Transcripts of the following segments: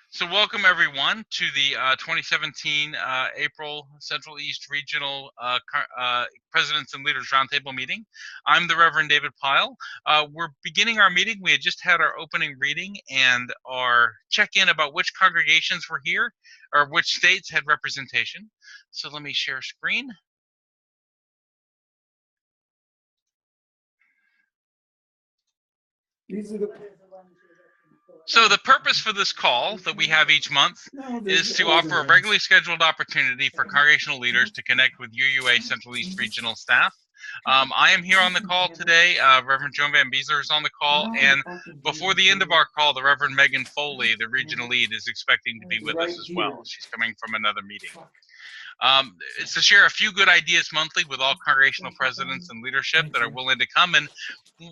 So welcome everyone to the 2017 April Central East Regional Presidents and Leaders Roundtable meeting. I'm the Reverend David Pyle. We're beginning our meeting. We had just had our opening reading and our check-in about which congregations were here or which states had representation. So let me share screen. So the purpose for this call that we have each month is to offer a regularly scheduled opportunity for congregational leaders to connect with UUA Central East Regional staff. I am here on the call today. Reverend Joan Van Becelaere is on the call, and before the end of our call, the Reverend Megan Foley, the regional lead, is expecting to be with us as well. She's coming from another meeting. It's to share a few good ideas monthly with all congregational presidents and leadership that are willing to come. And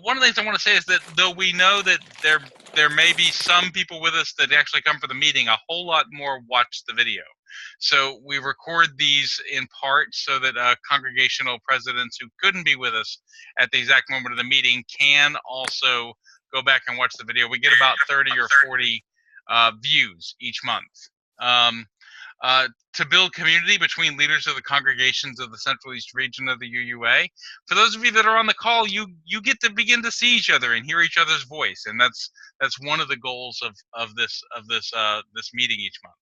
one of the things I want to say is that though we know that there may be some people with us that actually come for the meeting, a whole lot more watch the video. So we record these in part so that congregational presidents who couldn't be with us at the exact moment of the meeting can also go back and watch the video. We get about 30 or 40 views each month. To build community between leaders of the congregations of the Central East region of the UUA. For those of you that are on the call, you get to begin to see each other and hear each other's voice, and that's one of the goals of this meeting each month.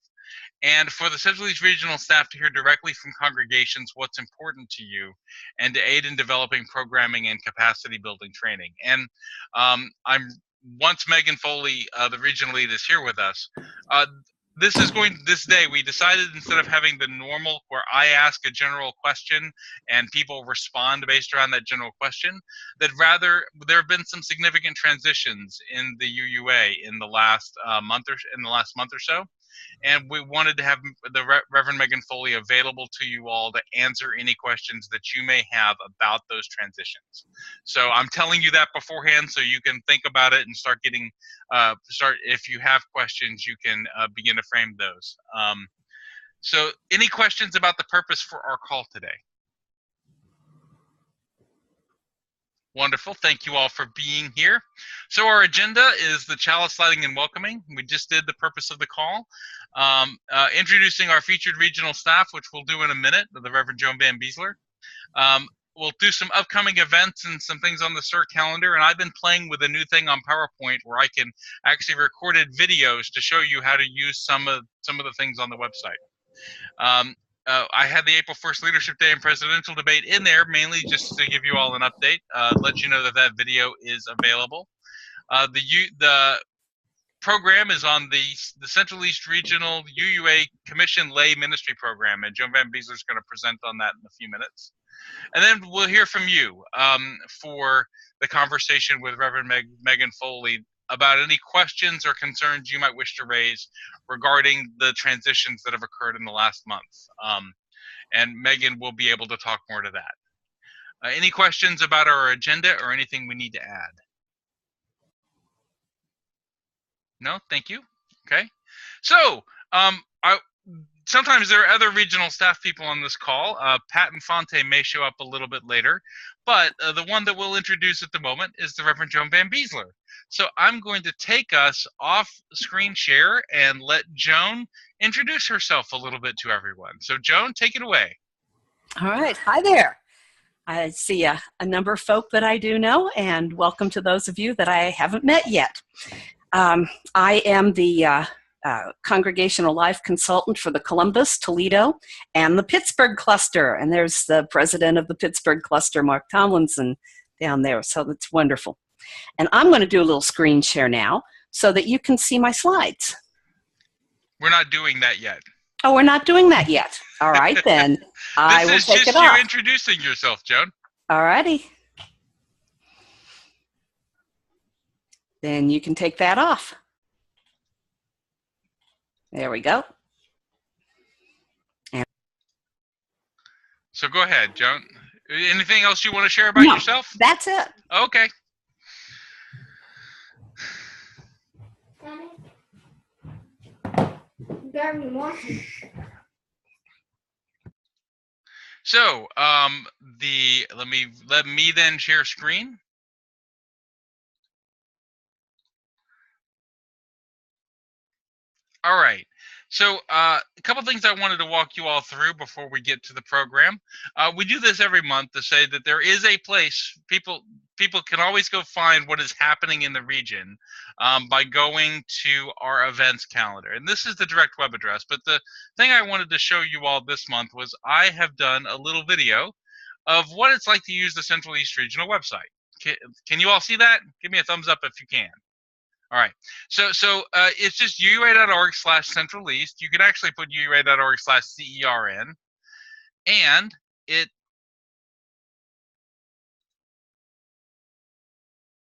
And for the Central East regional staff to hear directly from congregations what's important to you, and to aid in developing programming and capacity building training. And once Megan Foley, the regional lead, is here with us. This day we decided, instead of having the normal where I ask a general question and people respond based around that general question, that rather there have been some significant transitions in the UUA in the last month or so. And we wanted to have the Reverend Megan Foley available to you all to answer any questions that you may have about those transitions. So I'm telling you that beforehand so you can think about it and start getting, if you have questions, you can begin to frame those. So any questions about the purpose for our call today? Wonderful. Thank you all for being here. So our agenda is the chalice lighting and welcoming. We just did the purpose of the call. Introducing our featured regional staff, which we'll do in a minute, the Reverend Joan Van Becelaere. We'll do some upcoming events and some things on the CER calendar. And I've been playing with a new thing on PowerPoint where I can actually recorded videos to show you how to use some of the things on the website. I had the April 1st Leadership Day and Presidential Debate in there, mainly just to give you all an update, let you know that that video is available. The program is on the Central East Regional UUA Commission Lay Ministry Program, and Joan Van Becelaere is going to present on that in a few minutes. And then we'll hear from you for the conversation with Reverend Megan Foley about any questions or concerns you might wish to raise regarding the transitions that have occurred in the last month. And Megan will be able to talk more to that. Any questions about our agenda or anything we need to add? No, thank you. Okay. So sometimes there are other regional staff people on this call. Pat Infante may show up a little bit later, but the one that we'll introduce at the moment is the Reverend Joan Van Becelaere. So I'm going to take us off screen share and let Joan introduce herself a little bit to everyone. So Joan, take it away. All right. Hi there. I see a number of folk that I do know, and welcome to those of you that I haven't met yet. I am the Congregational Life Consultant for the Columbus, Toledo, and the Pittsburgh cluster. And there's the president of the Pittsburgh cluster, Mark Tomlinson, down there. So that's wonderful. And I'm going to do a little screen share now so that you can see my slides. We're not doing that yet. Oh, we're not doing that yet. All right, then. I will take it off. This is just you introducing yourself, Joan. All righty. Then you can take that off. There we go. And so go ahead, Joan. Anything else you want to share about yourself? That's it. Okay. So let me then share screen. All right. So a couple things I wanted to walk you all through before we get to the program. We do this every month to say that there is a place people can always go find what is happening in the region by going to our events calendar. And this is the direct web address. But the thing I wanted to show you all this month was I have done a little video of what it's like to use the Central East Regional website. Can you all see that? Give me a thumbs up if you can. All right. So it's just uua.org/Central East. You can actually put uua.org/CERN, and it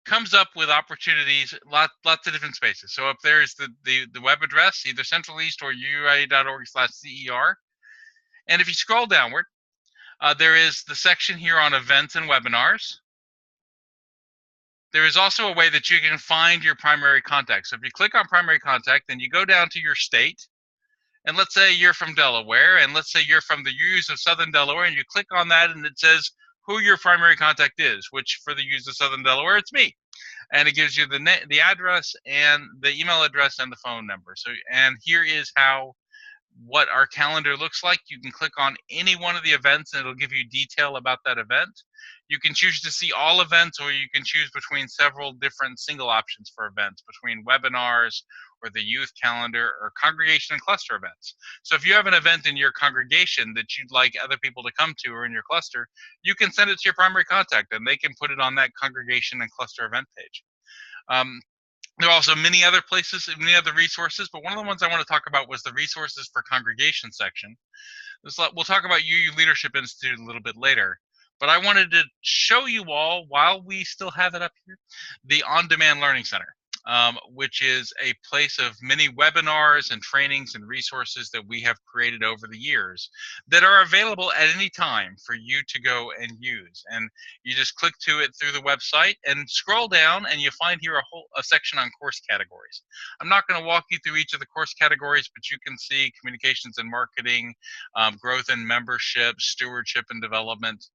comes up with opportunities, lots of different spaces. So up there is the web address, either Central East or uua.org/CER. And if you scroll downward, there is the section here on events and webinars. There is also a way that you can find your primary contact. So if you click on primary contact, then you go down to your state. And let's say you're from Delaware, and let's say you're from the U's of Southern Delaware, and you click on that, and it says who your primary contact is, which for the U's of Southern Delaware, it's me. And it gives you the address and the email address and the phone number. So, and here is what our calendar looks like. You can click on any one of the events and it'll give you detail about that event. You can choose to see all events, or you can choose between several different single options for events, between webinars or the youth calendar or congregation and cluster events. So if you have an event in your congregation that you'd like other people to come to or in your cluster, you can send it to your primary contact and they can put it on that congregation and cluster event page. There are also many other places, many other resources, but one of the ones I want to talk about was the resources for congregation section. We'll talk about UU Leadership Institute a little bit later, but I wanted to show you all, while we still have it up here, the On-Demand Learning Center, which is a place of many webinars and trainings and resources that we have created over the years that are available at any time for you to go and use. And you just click to it through the website and scroll down, and you find here a section on course categories. I'm not going to walk you through each of the course categories, but you can see communications and marketing, growth and membership, stewardship and development,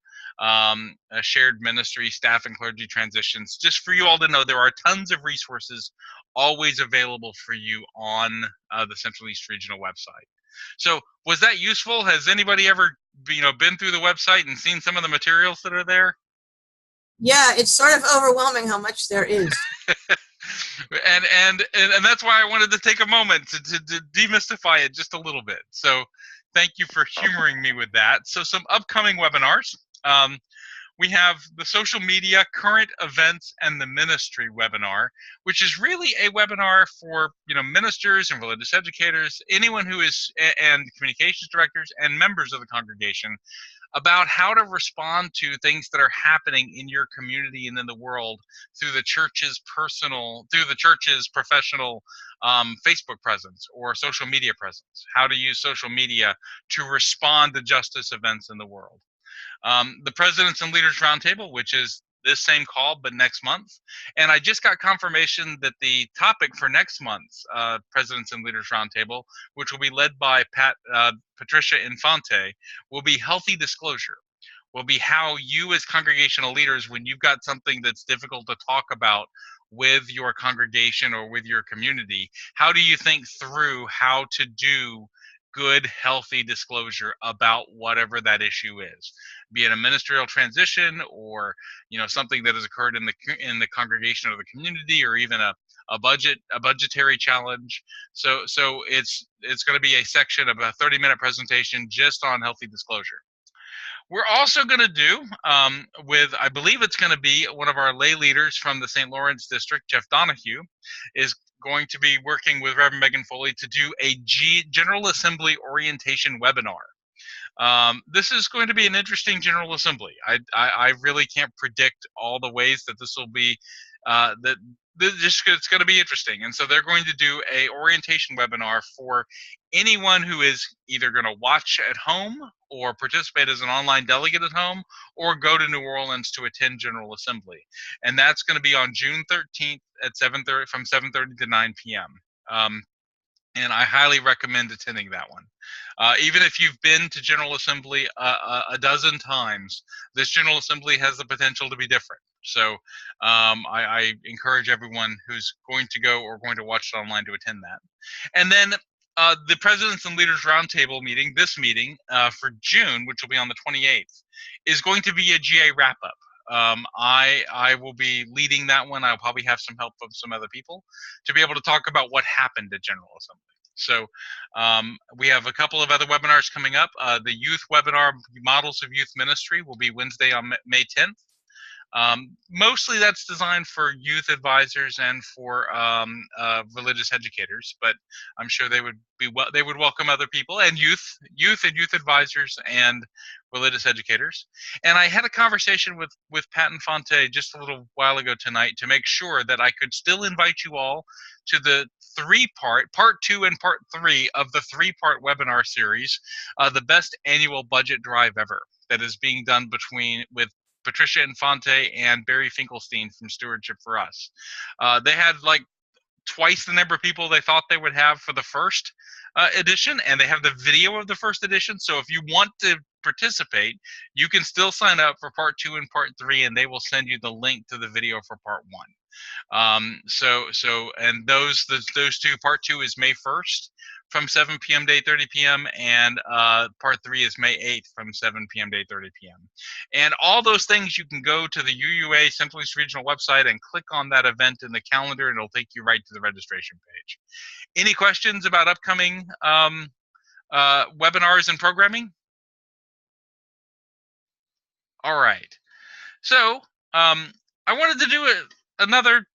shared ministry, staff and clergy transitions. Just for you all to know, there are tons of resources always available for you on the Central East Regional website. So was that useful? Has anybody ever been through the website and seen some of the materials that are there? Yeah, it's sort of overwhelming how much there is. and that's why I wanted to take a moment to demystify it just a little bit. So thank you for humoring me with that. So some upcoming webinars. We have the social media, current events, and the ministry webinar, which is really a webinar for ministers and religious educators, anyone who is, and communications directors and members of the congregation, about how to respond to things that are happening in your community and in the world through the church's professional Facebook presence or social media presence. How to use social media to respond to justice events in the world. The Presidents and Leaders Roundtable, which is this same call, but next month. And I just got confirmation that the topic for next month's Presidents and Leaders Roundtable, which will be led by Patricia Infante, will be healthy disclosure. Will be how you as congregational leaders, when you've got something that's difficult to talk about with your congregation or with your community, how do you think through how to do good, healthy disclosure about whatever that issue is, be it a ministerial transition or something that has occurred in the congregation or the community, or even a budgetary challenge. So it's going to be a section of a 30-minute presentation just on healthy disclosure. We're also going to do I believe it's going to be one of our lay leaders from the St. Lawrence district, Jeff Donahue, is going to be working with Reverend Megan Foley to do a General Assembly orientation webinar. This is going to be an interesting General Assembly. I really can't predict all the ways that this will be, it's going to be interesting. And so they're going to do a orientation webinar for anyone who is either going to watch at home or participate as an online delegate at home, or go to New Orleans to attend General Assembly. And that's going to be on June 13th at 7:30, from 7:30 to 9 p.m. And I highly recommend attending that one. Even if you've been to General Assembly a dozen times, this General Assembly has the potential to be different. So I encourage everyone who's going to go or going to watch it online to attend that. And then the Presidents and Leaders Roundtable meeting, this meeting for June, which will be on the 28th, is going to be a GA wrap-up. I will be leading that one. I'll probably have some help from some other people to be able to talk about what happened at General Assembly. So we have a couple of other webinars coming up. The youth webinar, Models of Youth Ministry, will be Wednesday on May 10th. Mostly that's designed for youth advisors and for religious educators, but I'm sure they would welcome other people and youth advisors and religious educators. And I had a conversation with Pat Infante just a little while ago tonight to make sure that I could still invite you all to the part 2 and part 3 of the 3-part webinar series, the best annual budget drive ever, that is being done with Patricia Infante and Barry Finkelstein from Stewardship for Us. They had like twice the number of people they thought they would have for the first edition, and they have the video of the first edition. So if you want to participate, you can still sign up for part 2 and part 3, and they will send you the link to the video for part 1. And those two, part 2 is May 1st from 7 p.m. to 8:30 p.m. and part 3 is May 8th from 7 p.m. to 8:30 p.m. And all those things, you can go to the UUA Central East Regional website and click on that event in the calendar, and it'll take you right to the registration page. Any questions about upcoming webinars and programming? All right. So I wanted to do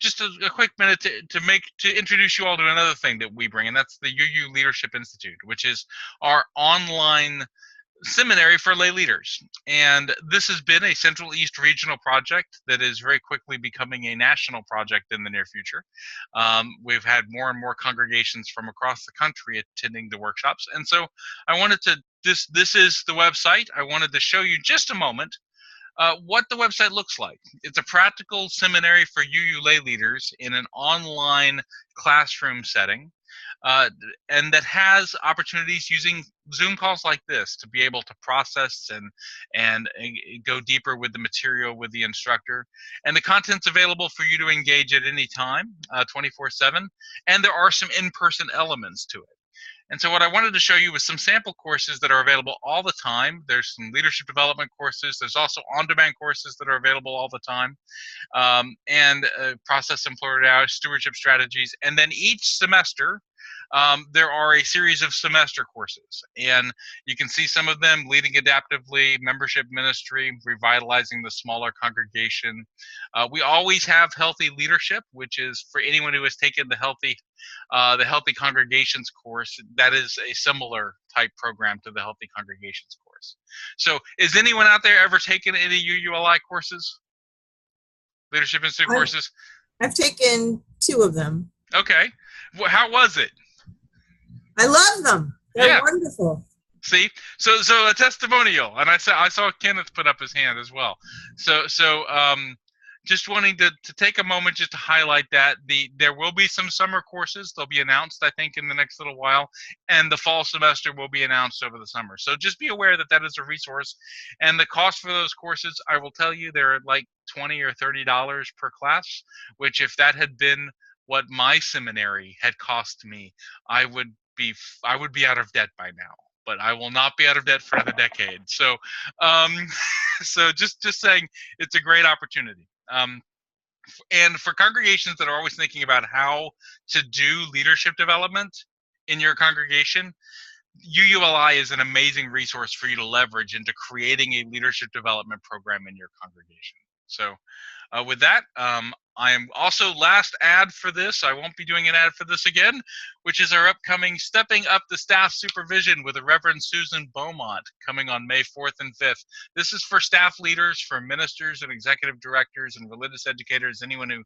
just a quick minute to introduce you all to another thing that we bring, and that's the UU Leadership Institute, which is our online seminary for lay leaders. And this has been a Central East regional project that is very quickly becoming a national project in the near future. We've had more and more congregations from across the country attending the workshops. And so I wanted to, this is the website. I wanted to show you just a moment what the website looks like. It's a practical seminary for UU lay leaders in an online classroom setting, and that has opportunities using Zoom calls like this to be able to process and go deeper with the material with the instructor. And the content's available for you to engage at any time, 24/7, and there are some in-person elements to it. And so what I wanted to show you was some sample courses that are available all the time. There's some leadership development courses. There's also on-demand courses that are available all the time. And process employer hours, stewardship strategies. And then each semester, there are a series of semester courses. And you can see some of them: leading adaptively, membership ministry, revitalizing the smaller congregation. We always have healthy leadership, which is for anyone who has taken the Healthy Congregations course. That is a similar type program to the Healthy Congregations course. So is anyone out there ever taken any UULI courses? Leadership Institute courses? I've taken 2 of them. Okay. Well, how was it? I love them. They're wonderful. See, so a testimonial, and I saw Kenneth put up his hand as well. So just wanting to take a moment just to highlight that there will be some summer courses. They'll be announced, I think, in the next little while, and the fall semester will be announced over the summer. So just be aware that that is a resource, and the cost for those courses, I will tell you, they're like $20 or $30 per class, which if that had been what my seminary had cost me, I would be out of debt by now. But I will not be out of debt for another decade. So, so just saying, it's a great opportunity. And for congregations that are always thinking about how to do leadership development in your congregation, UULI is an amazing resource for you to leverage into creating a leadership development program in your congregation. So with that, I am also last ad for this. I won't be doing an ad for this again, which is our upcoming Stepping Up the Staff Supervision with the Reverend Susan Beaumont, coming on May 4th and 5th. This is for staff leaders, for ministers and executive directors and religious educators, anyone who,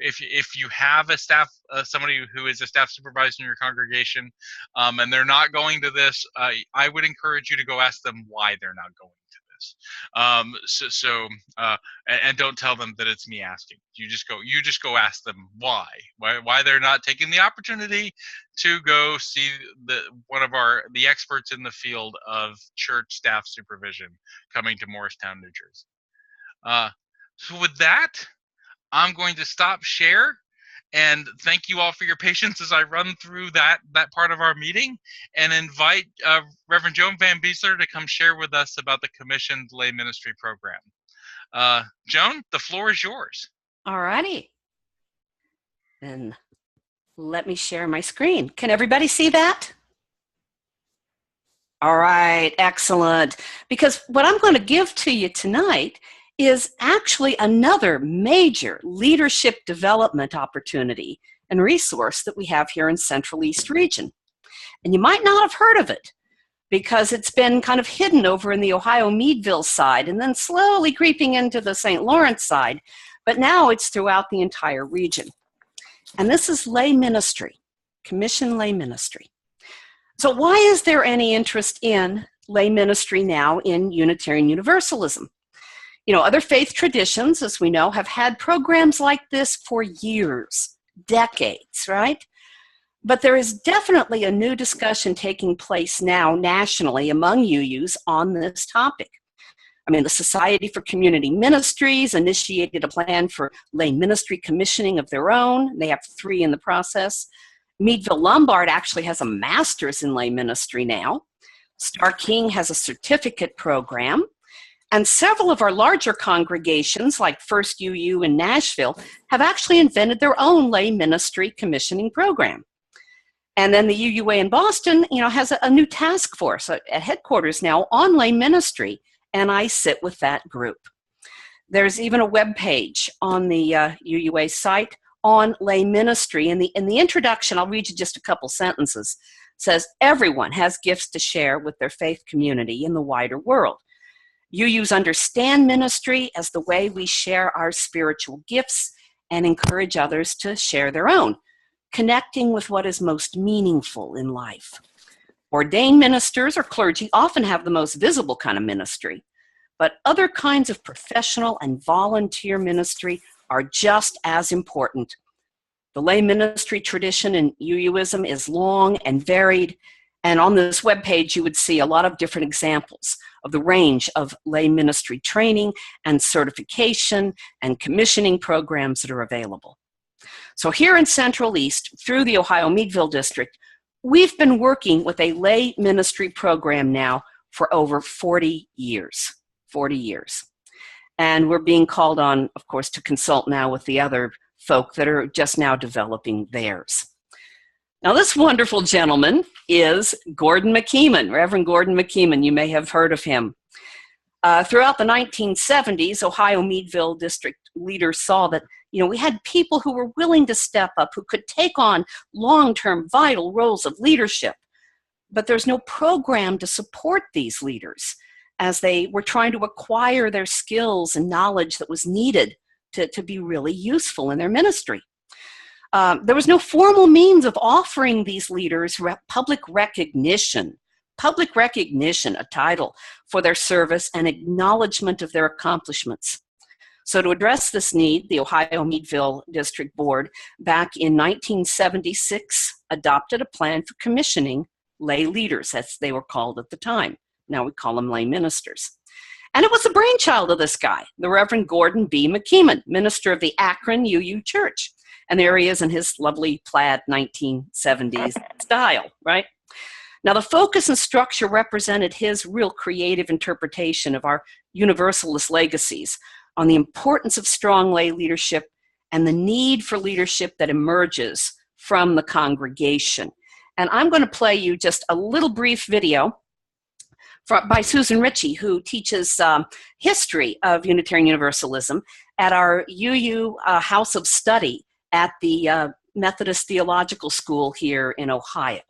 if you have a staff, somebody who is a staff supervisor in your congregation, and they're not going to this, I would encourage you to go ask them why they're not going to this. And don't tell them that it's me asking. You just go ask them why they're not taking the opportunity to go see one of the experts in the field of church staff supervision coming to Morristown, New Jersey. So with that, I'm going to stop share, And thank you all for your patience as I run through that part of our meeting, and invite Reverend Joan Van Becelaere to come share with us about the commissioned lay ministry program. Joan, the floor is yours. All righty. Then let me share my screen. Can everybody see that? All right, excellent. Because what I'm going to give to you tonight is actually another major leadership development opportunity and resource that we have here in Central East Region. And you might not have heard of it because it's been kind of hidden over in the Ohio Meadville side and then slowly creeping into the St. Lawrence side, but now it's throughout the entire region. And this is lay ministry, commission lay ministry. So why is there any interest in lay ministry now in Unitarian Universalism? You know, other faith traditions, as we know, have had programs like this for years, decades, right? But there is definitely a new discussion taking place now nationally among UUs on this topic. I mean, the Society for Community Ministries initiated a plan for lay ministry commissioning of their own. They have 3 in the process. Meadville Lombard actually has a master's in lay ministry now. Star King has a certificate program. And several of our larger congregations, like First UU in Nashville, have actually invented their own lay ministry commissioning program. And then the UUA in Boston, you know, has a new task force at headquarters now on lay ministry, and I sit with that group. There's even a web page on the UUA site on lay ministry. In the introduction, I'll read you just a couple sentences. It says, everyone has gifts to share with their faith community in the wider world. UUs understand ministry as the way we share our spiritual gifts and encourage others to share their own, connecting with what is most meaningful in life. Ordained ministers or clergy often have the most visible kind of ministry, but other kinds of professional and volunteer ministry are just as important. The lay ministry tradition in UUism is long and varied, and on this webpage you would see a lot of different examples of the range of lay ministry training and certification and commissioning programs that are available. So here in Central East, through the Ohio Meadville District, we've been working with a lay ministry program now for over 40 years. 40 years. And we're being called on, of course, to consult now with the other folk that are just now developing theirs. Now, this wonderful gentleman is Gordon McKeeman, Reverend Gordon McKeeman. You may have heard of him. Throughout the 1970s, Ohio Meadville District leaders saw that, you know, we had people who were willing to step up, who could take on long-term vital roles of leadership. But there's no program to support these leaders as they were trying to acquire their skills and knowledge that was needed to be really useful in their ministry. There was no formal means of offering these leaders public recognition, a title for their service and acknowledgement of their accomplishments. So to address this need, the Ohio Meadville District Board back in 1976 adopted a plan for commissioning lay leaders, as they were called at the time. Now we call them lay ministers. And it was the brainchild of this guy, the Reverend Gordon B. McKeeman, minister of the Akron UU Church. And there he is in his lovely plaid 1970s style, right? Now, the focus and structure represented his real creative interpretation of our Universalist legacies on the importance of strong lay leadership and the need for leadership that emerges from the congregation. And I'm going to play you just a little brief video by Susan Ritchie, who teaches history of Unitarian Universalism at our UU House of Study at the Methodist Theological School here in Ohio.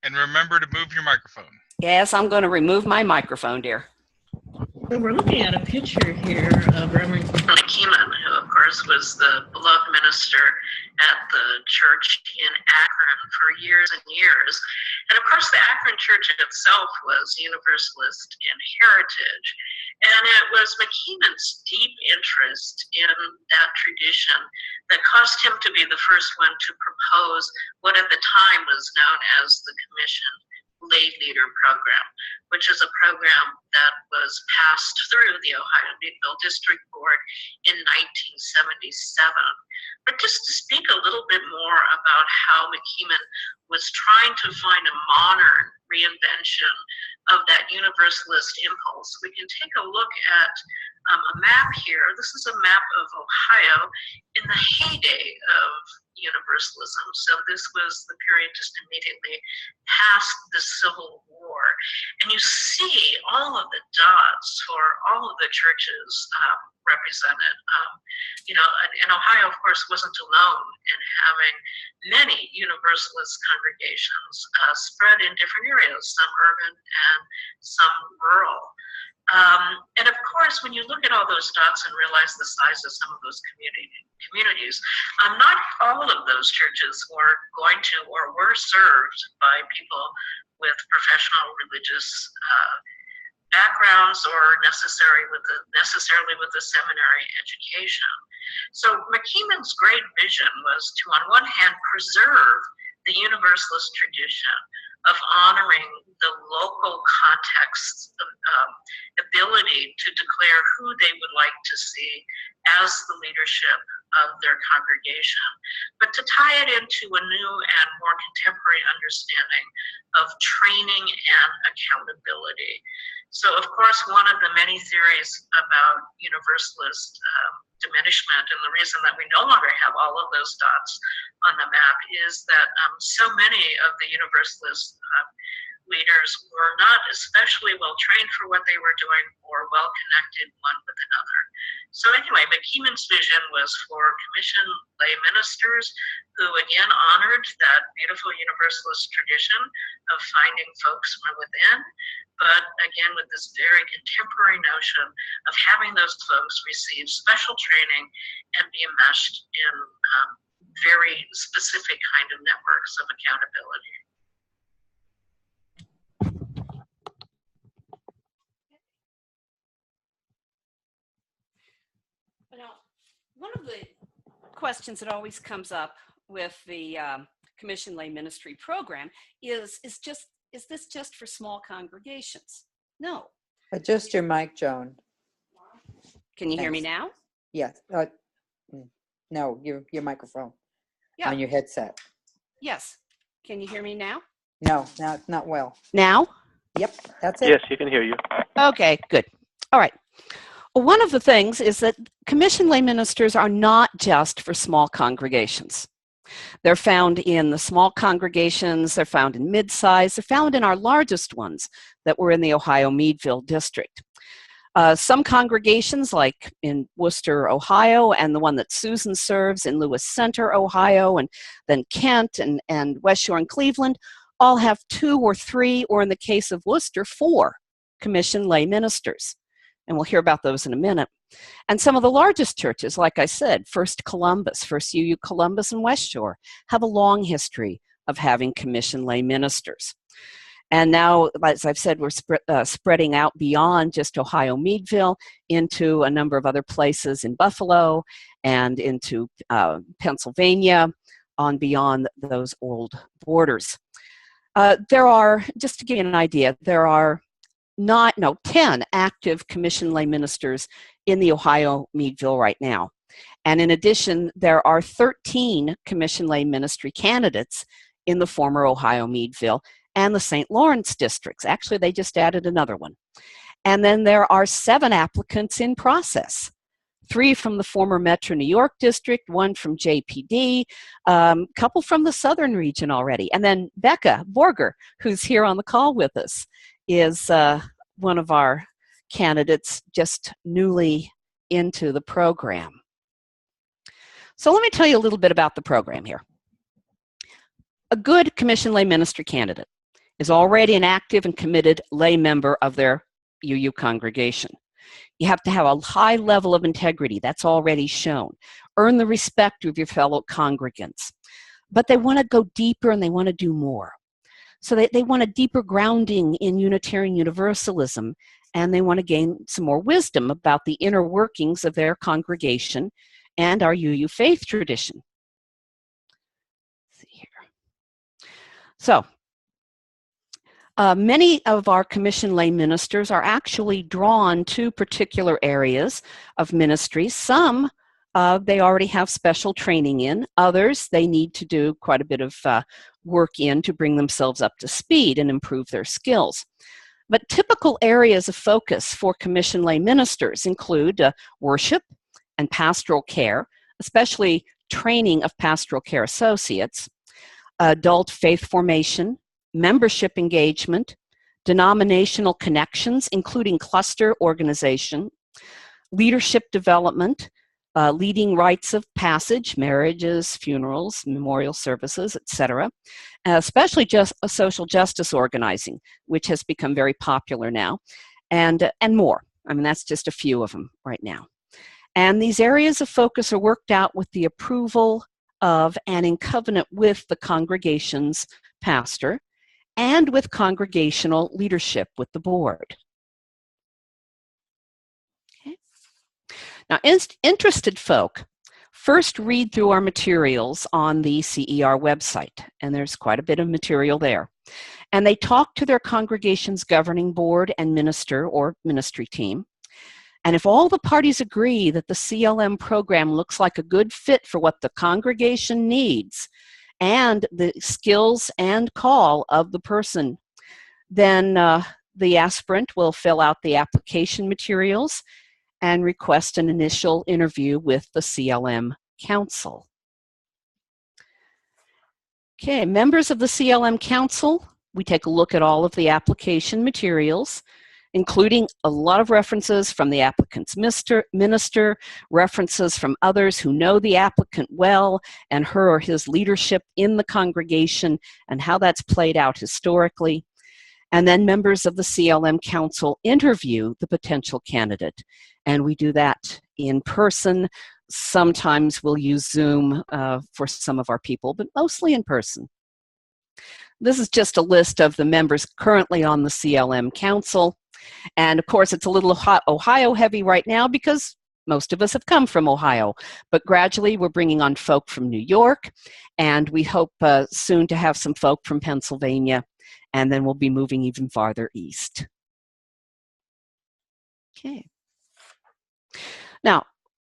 And remember to move your microphone. Yes, I'm going to remove my microphone, dear. So we're looking at a picture here of Reverend McKeeman, who of course was the beloved minister at the church in Akron for years and years. And of course the Akron church itself was Universalist in heritage. And it was McKeeman's deep interest in that tradition that caused him to be the first one to propose what at the time was known as the commissioned Lay Leader Program, which is a program that was passed through the Ohio Meadville District Board in 1977. But just to speak a little bit more about how McKeeman was trying to find a modern reinvention of that universalist impulse, we can take a look at a map here. This is a map of Ohio in the heyday of universalism. So this was the period just immediately past the Civil War. And you see all of the dots for all of the churches represented. And Ohio, of course, wasn't alone in having many Universalist congregations spread in different areas, some urban and some rural. And of course, when you look at all those dots and realize the size of some of those communities, not all of those churches were going to or were served by people with professional religious backgrounds or necessarily with a seminary education. So McKeeman's great vision was to, on one hand, preserve the Universalist tradition of honoring the local context, ability to declare who they would like to see as the leadership of their congregation, but to tie it into a new and more contemporary understanding of training and accountability. So, of course, one of the many theories about Universalist diminishment, and the reason that we no longer have all of those dots on the map, is that so many of the Universalist leaders were not especially well trained for what they were doing or well connected one with another. So anyway, McKeeman's vision was for commissioned lay ministers who again honored that beautiful Universalist tradition of finding folks from within, but again with this very contemporary notion of having those folks receive special training and be enmeshed in very specific kind of networks of accountability. Now, one of the questions that always comes up with the Commission Lay Ministry program is this just for small congregations? No. Adjust your mic, Joan. Can you hear me now? Yes. No, your microphone Yeah. on your headset. Yes. Can you hear me now? No, not well. Now? Yep, that's it. Yes, you can hear you. Okay, good. All right. One of the things is that commission lay ministers are not just for small congregations. They're found in the small congregations, they're found in mid-size, they're found in our largest ones that were in the Ohio Meadville district. Some congregations, like in Worcester, Ohio, and the one that Susan serves in Lewis Center, Ohio, and then Kent and West Shore and Cleveland, all have 2 or 3, or in the case of Worcester, 4 commission lay ministers. And we'll hear about those in a minute. And some of the largest churches, like I said, First UU Columbus and West Shore, have a long history of having commission lay ministers. And now, as I've said, we're spreading out beyond just Ohio Meadville into a number of other places in Buffalo and into Pennsylvania, on beyond those old borders. There are, just to give you an idea, there are 10 active commission lay ministers in the Ohio Meadville right now. And in addition, there are 13 commission lay ministry candidates in the former Ohio Meadville and the St. Lawrence districts. Actually, they just added another one. And then there are 7 applicants in process. 3 from the former Metro New York district, 1 from JPD, a couple from the southern region already. And then Becca Borger, who's here on the call with us, is one of our candidates just newly into the program. So let me tell you a little bit about the program here. A good commission lay ministry candidate is already an active and committed lay member of their UU congregation. You have to have a high level of integrity, that's already shown. Earn the respect of your fellow congregants. But they want to go deeper and they want to do more. So they want a deeper grounding in Unitarian Universalism, and they want to gain some more wisdom about the inner workings of their congregation and our UU faith tradition. Let's see here. So, Many of our commission lay ministers are actually drawn to particular areas of ministry. Some they already have special training in. Others they need to do quite a bit of work in to bring themselves up to speed and improve their skills. But typical areas of focus for commission lay ministers include worship and pastoral care, especially training of pastoral care associates, adult faith formation, membership engagement, denominational connections, including cluster organization, leadership development, leading rites of passage, marriages, funerals, memorial services, etc., especially just social justice organizing, which has become very popular now, and more. I mean, that's just a few of them right now. And these areas of focus are worked out with the approval of and in covenant with the congregation's pastor and with congregational leadership with the board. Okay. Now, interested folk first read through our materials on the CER website, and there's quite a bit of material there. And they talk to their congregation's governing board and minister or ministry team. And if all the parties agree that the CLM program looks like a good fit for what the congregation needs and the skills and call of the person, then the aspirant will fill out the application materials and request an initial interview with the CLM Council. Okay, members of the CLM Council, we take a look at all of the application materials, including a lot of references from the applicant's minister, references from others who know the applicant well and her or his leadership in the congregation and how that's played out historically. And then members of the CLM Council interview the potential candidate. And we do that in person. Sometimes we'll use Zoom for some of our people, but mostly in person. This is just a list of the members currently on the CLM Council. And of course, it's a little Ohio heavy right now because most of us have come from Ohio. But gradually, we're bringing on folk from New York, and we hope soon to have some folk from Pennsylvania, and then we'll be moving even farther east. Okay. Now,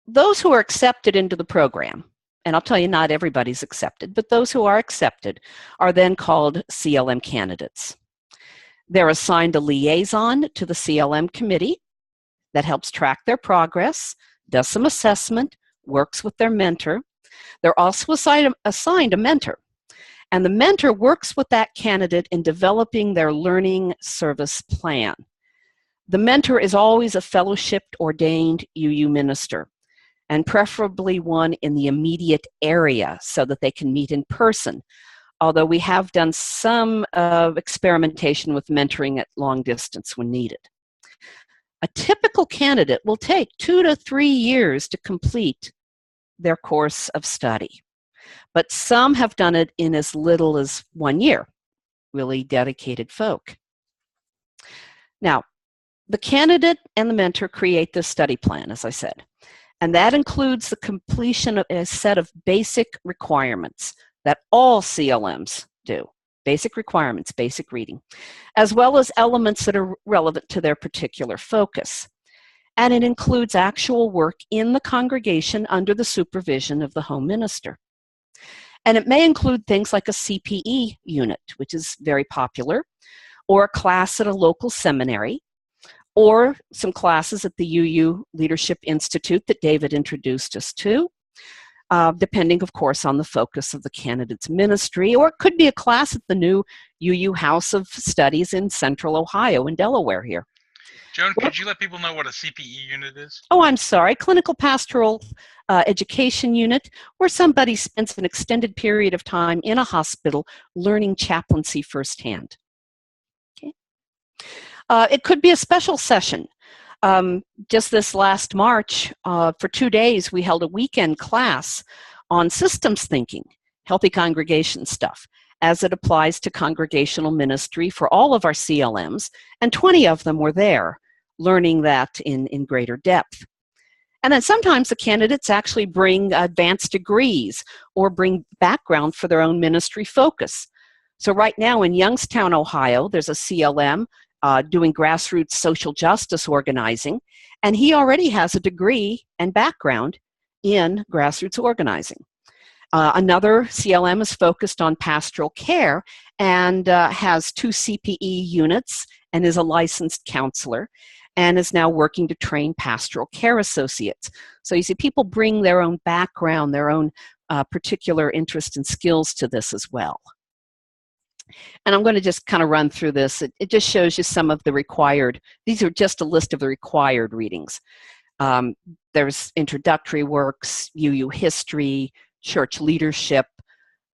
those who are accepted into the program, and I'll tell you not everybody's accepted, but those who are accepted are then called CLM candidates. They're assigned a liaison to the CLM committee that helps track their progress, does some assessment, works with their mentor. They're also assigned a mentor, and the mentor works with that candidate in developing their learning service plan. The mentor is always a fellowshipped ordained UU minister, and preferably one in the immediate area so that they can meet in person, although we have done some experimentation with mentoring at long distance when needed. A typical candidate will take 2 to 3 years to complete their course of study, but some have done it in as little as 1 year, really dedicated folk. Now, the candidate and the mentor create this study plan, as I said, and that includes the completion of a set of basic requirements that all CLMs do. Basic requirements, basic reading, as well as elements that are relevant to their particular focus. And it includes actual work in the congregation under the supervision of the home minister. And it may include things like a CPE unit, which is very popular, or a class at a local seminary, or some classes at the UU Leadership Institute that David introduced us to, depending, of course, on the focus of the candidate's ministry, or it could be a class at the new UU House of Studies in Central Ohio in Delaware here. Joan, could you let people know what a CPE unit is? Oh, I'm sorry, Clinical Pastoral Education Unit, where somebody spends an extended period of time in a hospital learning chaplaincy firsthand. Okay. It could be a special session. Just this last March, for 2 days, we held a weekend class on systems thinking, healthy congregation stuff, as it applies to congregational ministry for all of our CLMs, and 20 of them were there, learning that in greater depth. And then sometimes the candidates actually bring advanced degrees or bring background for their own ministry focus. So right now in Youngstown, Ohio, there's a CLM doing grassroots social justice organizing, and he already has a degree and background in grassroots organizing. Another CLM is focused on pastoral care and has 2 CPE units and is a licensed counselor and is now working to train pastoral care associates. So you see, people bring their own background, their own particular interest and skills to this as well. And I'm going to just kind of run through this. It just shows you some of the required, these are just a list of the required readings. There's introductory works, UU history, church leadership,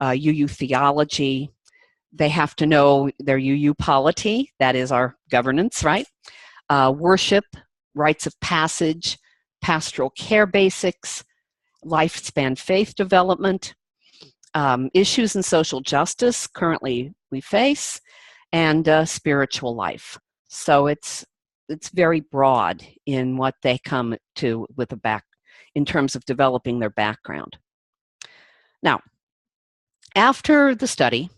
UU theology. They have to know their UU polity, that is our governance, right? Worship, rites of passage, pastoral care basics, lifespan faith development, issues in social justice currently we face, and spiritual life. So it's very broad in what they come to with in terms of developing their background. Now, after the study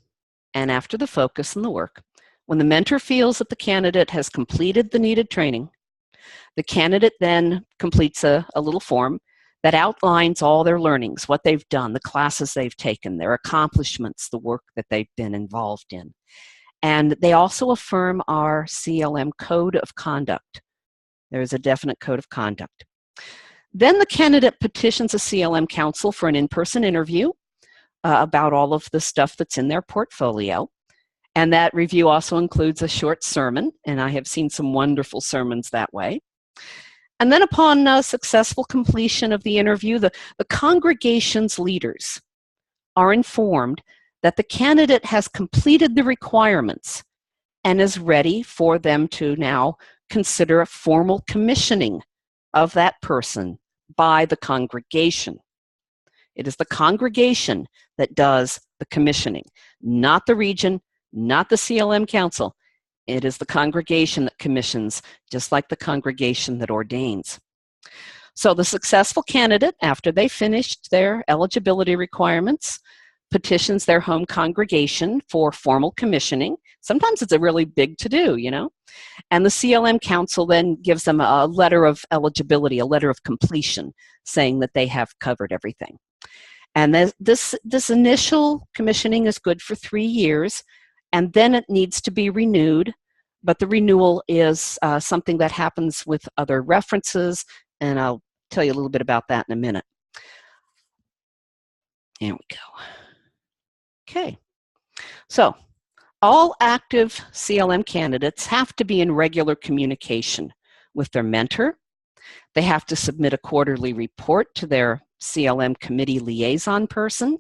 and after the focus and the work, when the mentor feels that the candidate has completed the needed training, the candidate then completes a little form that outlines all their learnings, what they've done, the classes they've taken, their accomplishments, the work that they've been involved in. And they also affirm our CLM code of conduct. There is a definite code of conduct. Then the candidate petitions a CLM council for an in-person interview about all of the stuff that's in their portfolio. And that review also includes a short sermon, and I have seen some wonderful sermons that way. And then upon successful completion of the interview, the congregation's leaders are informed that the candidate has completed the requirements and is ready for them to now consider a formal commissioning of that person by the congregation. It is the congregation that does the commissioning, not the region, not the CLM council. It is the congregation that commissions, just like the congregation that ordains. So the successful candidate, after they finished their eligibility requirements, petitions their home congregation for formal commissioning. Sometimes it's a really big to-do, you know. And the CLM council then gives them a letter of eligibility, a letter of completion, saying that they have covered everything. And this initial commissioning is good for 3 years, and then it needs to be renewed. But the renewal is something that happens with other references, and I'll tell you a little bit about that in a minute. There we go. Okay, so all active CLM candidates have to be in regular communication with their mentor. They have to submit a quarterly report to their CLM committee liaison person.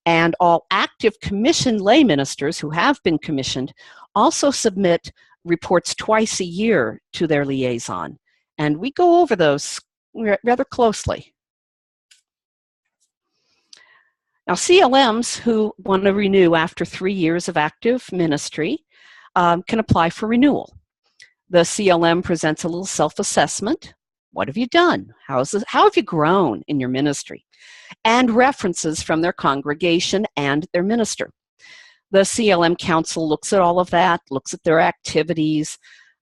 And all active commissioned lay ministers who have been commissioned also submit reports twice a year to their liaison. And we go over those rather closely. Now, CLMs who want to renew after 3 years of active ministry can apply for renewal. The CLM presents a little self-assessment. What have you done? How have you grown in your ministry? And references from their congregation and their minister. The CLM council looks at all of that, looks at their activities.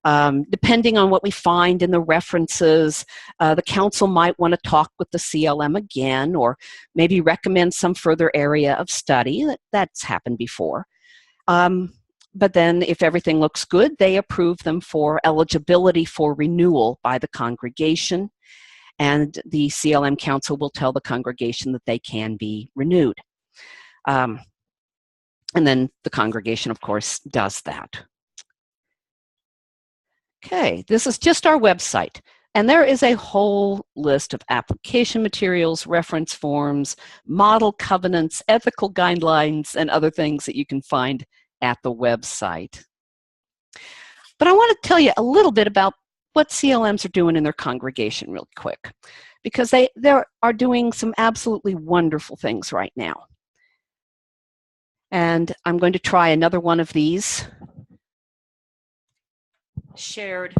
Depending on what we find in the references, the council might want to talk with the CLM again, or maybe recommend some further area of study. That's happened before. But then if everything looks good, they approve them for eligibility for renewal by the congregation, and the CLM council will tell the congregation that they can be renewed. And then the congregation, of course, does that. Okay, this is just our website, and there is a whole list of application materials, reference forms, model covenants, ethical guidelines, and other things that you can find at the website. But I want to tell you a little bit about what CLMs are doing in their congregation real quick, because they are doing some absolutely wonderful things right now. And I'm going to try another one of these shared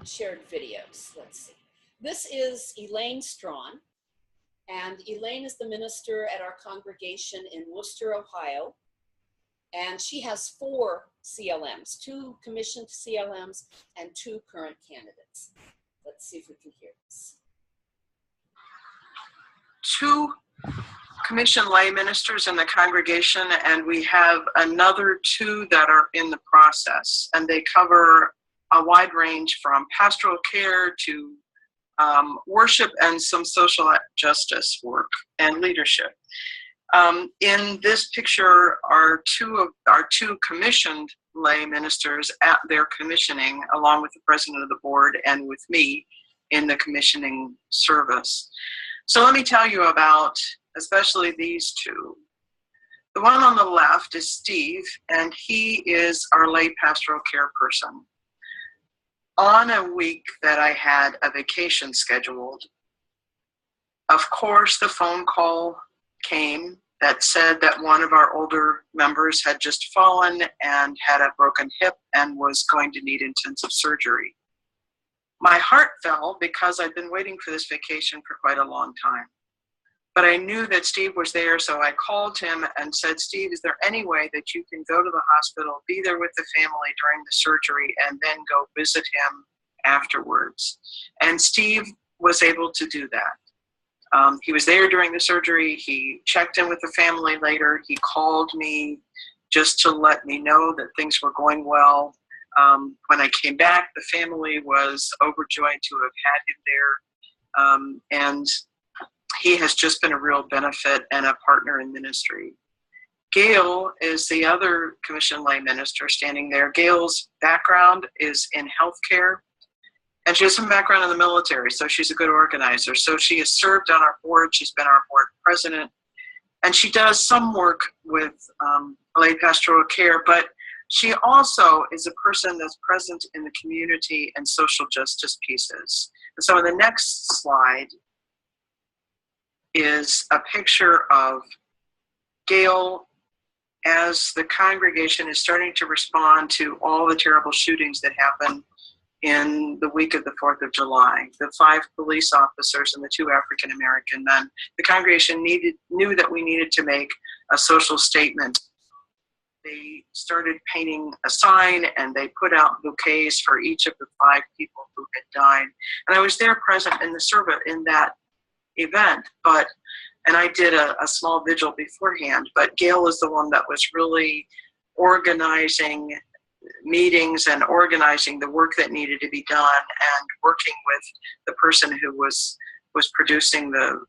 shared videos. Let's see. This is Elaine Strawn, And Elaine is the minister at our congregation in Worcester, Ohio. And she has 4 CLMs, 2 commissioned CLMs and 2 current candidates. Let's see if we can hear this. 2 commissioned lay ministers in the congregation, and we have another 2 that are in the process, and they cover a wide range from pastoral care to worship and some social justice work and leadership. In this picture are 2 of our 2 commissioned lay ministers at their commissioning, along with the president of the board and with me in the commissioning service. So let me tell you about especially these 2. The one on the left is Steve, and he is our lay pastoral care person. On a week that I had a vacation scheduled, of course the phone call came that said that one of our older members had just fallen and had a broken hip and was going to need intensive surgery. My heart fell because I'd been waiting for this vacation for quite a long time. But I knew that Steve was there, so I called him and said, Steve, is there any way that you can go to the hospital, be there with the family during the surgery, and then go visit him afterwards? And Steve was able to do that. He was there during the surgery. He checked in with the family later. He called me just to let me know that things were going well. When I came back, the family was overjoyed to have had him there. And he has just been a real benefit and a partner in ministry. Gail is the other commissioned lay minister standing there. Gail's background is in healthcare, and she has some background in the military, so she's a good organizer. So she has served on our board. She's been our board president, and she does some work with lay pastoral care, but she also is a person that's present in the community and social justice pieces. And so in the next slide is a picture of Gail as the congregation is starting to respond to all the terrible shootings that happened in the week of the 4th of July. The 5 police officers and the 2 African-American men. The congregation knew that we needed to make a social statement. They started painting a sign and they put out bouquets for each of the 5 people who had died. And I was there present in the service in that event, and I did a small vigil beforehand, but Gail is the one that was really organizing meetings and organizing the work that needed to be done and working with the person who was producing the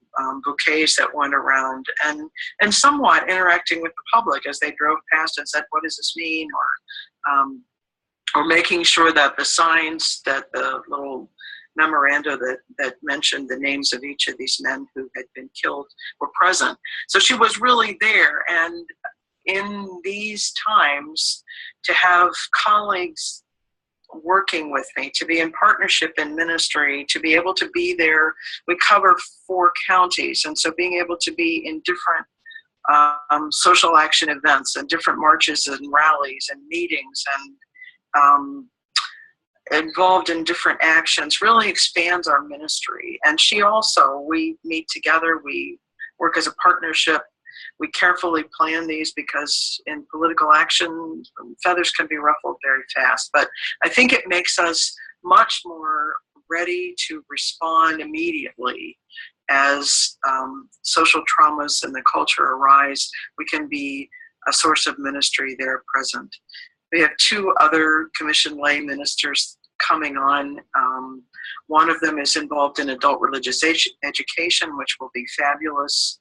bouquets that went around and somewhat interacting with the public as they drove past and said, what does this mean? Or making sure that the signs, that the little memoranda that mentioned the names of each of these men who had been killed were present. So she was really there. And in these times, to have colleagues working with me, to be in partnership in ministry, to be able to be there. We cover 4 counties, and so being able to be in different social action events and different marches and rallies and meetings and involved in different actions really expands our ministry. And she also, we meet together, we work as a partnership. We carefully plan these because in political action, feathers can be ruffled very fast. But I think it makes us much more ready to respond immediately as social traumas in the culture arise. We can be a source of ministry there present. We have 2 other commissioned lay ministers coming on. One of them is involved in adult religious education, which will be fabulous,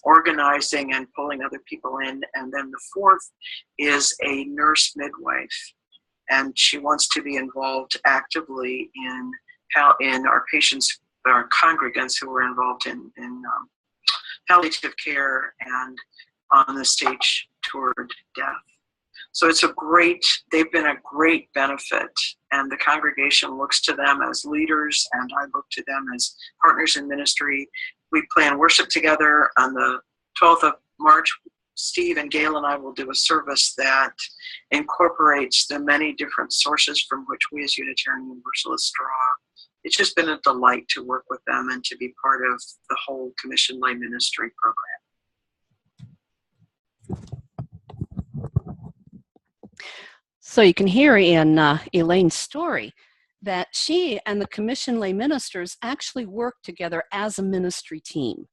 organizing and pulling other people in. And then the 4th is a nurse midwife, and she wants to be involved actively in our patients, our congregants who are involved in palliative care and on the stage toward death. So they've been a great benefit, and the congregation looks to them as leaders, and I look to them as partners in ministry. We plan worship together on the 12th of March. Steve and Gail and I will do a service that incorporates the many different sources from which we as Unitarian Universalists draw it's just been a delight to work with them and to be part of the whole Commission Lay Ministry program. So you can hear in Elaine's story that she and the Commission Lay Ministers actually work together as a ministry team.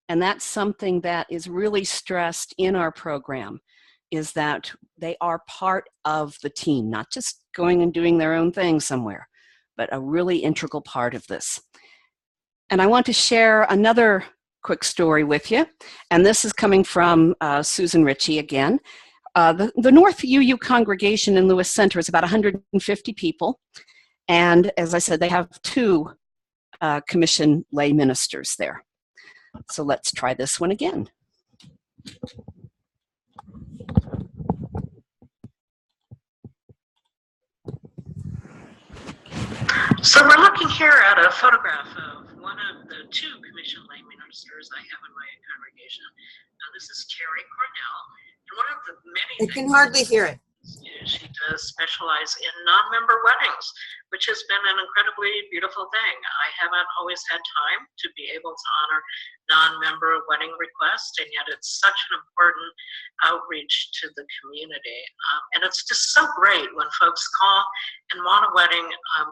And that's something that is really stressed in our program, is that they are part of the team, not just going and doing their own thing somewhere, but a really integral part of this. And I want to share another quick story with you. And this is coming from Susan Ritchie again. The North UU congregation in Lewis Center is about 150 people. And as I said, they have 2 commission lay ministers there. So let's try this one again. So we're looking here at a photograph of one of the 2 commission lay ministers I have in my congregation. This is Terry Cornell, and one of the many I can hardly hear it. She does specialize in non-member weddings, which has been an incredibly beautiful thing. I haven't always had time to be able to honor non-member wedding requests, and yet it's such an important outreach to the community. And it's just so great when folks call and want a wedding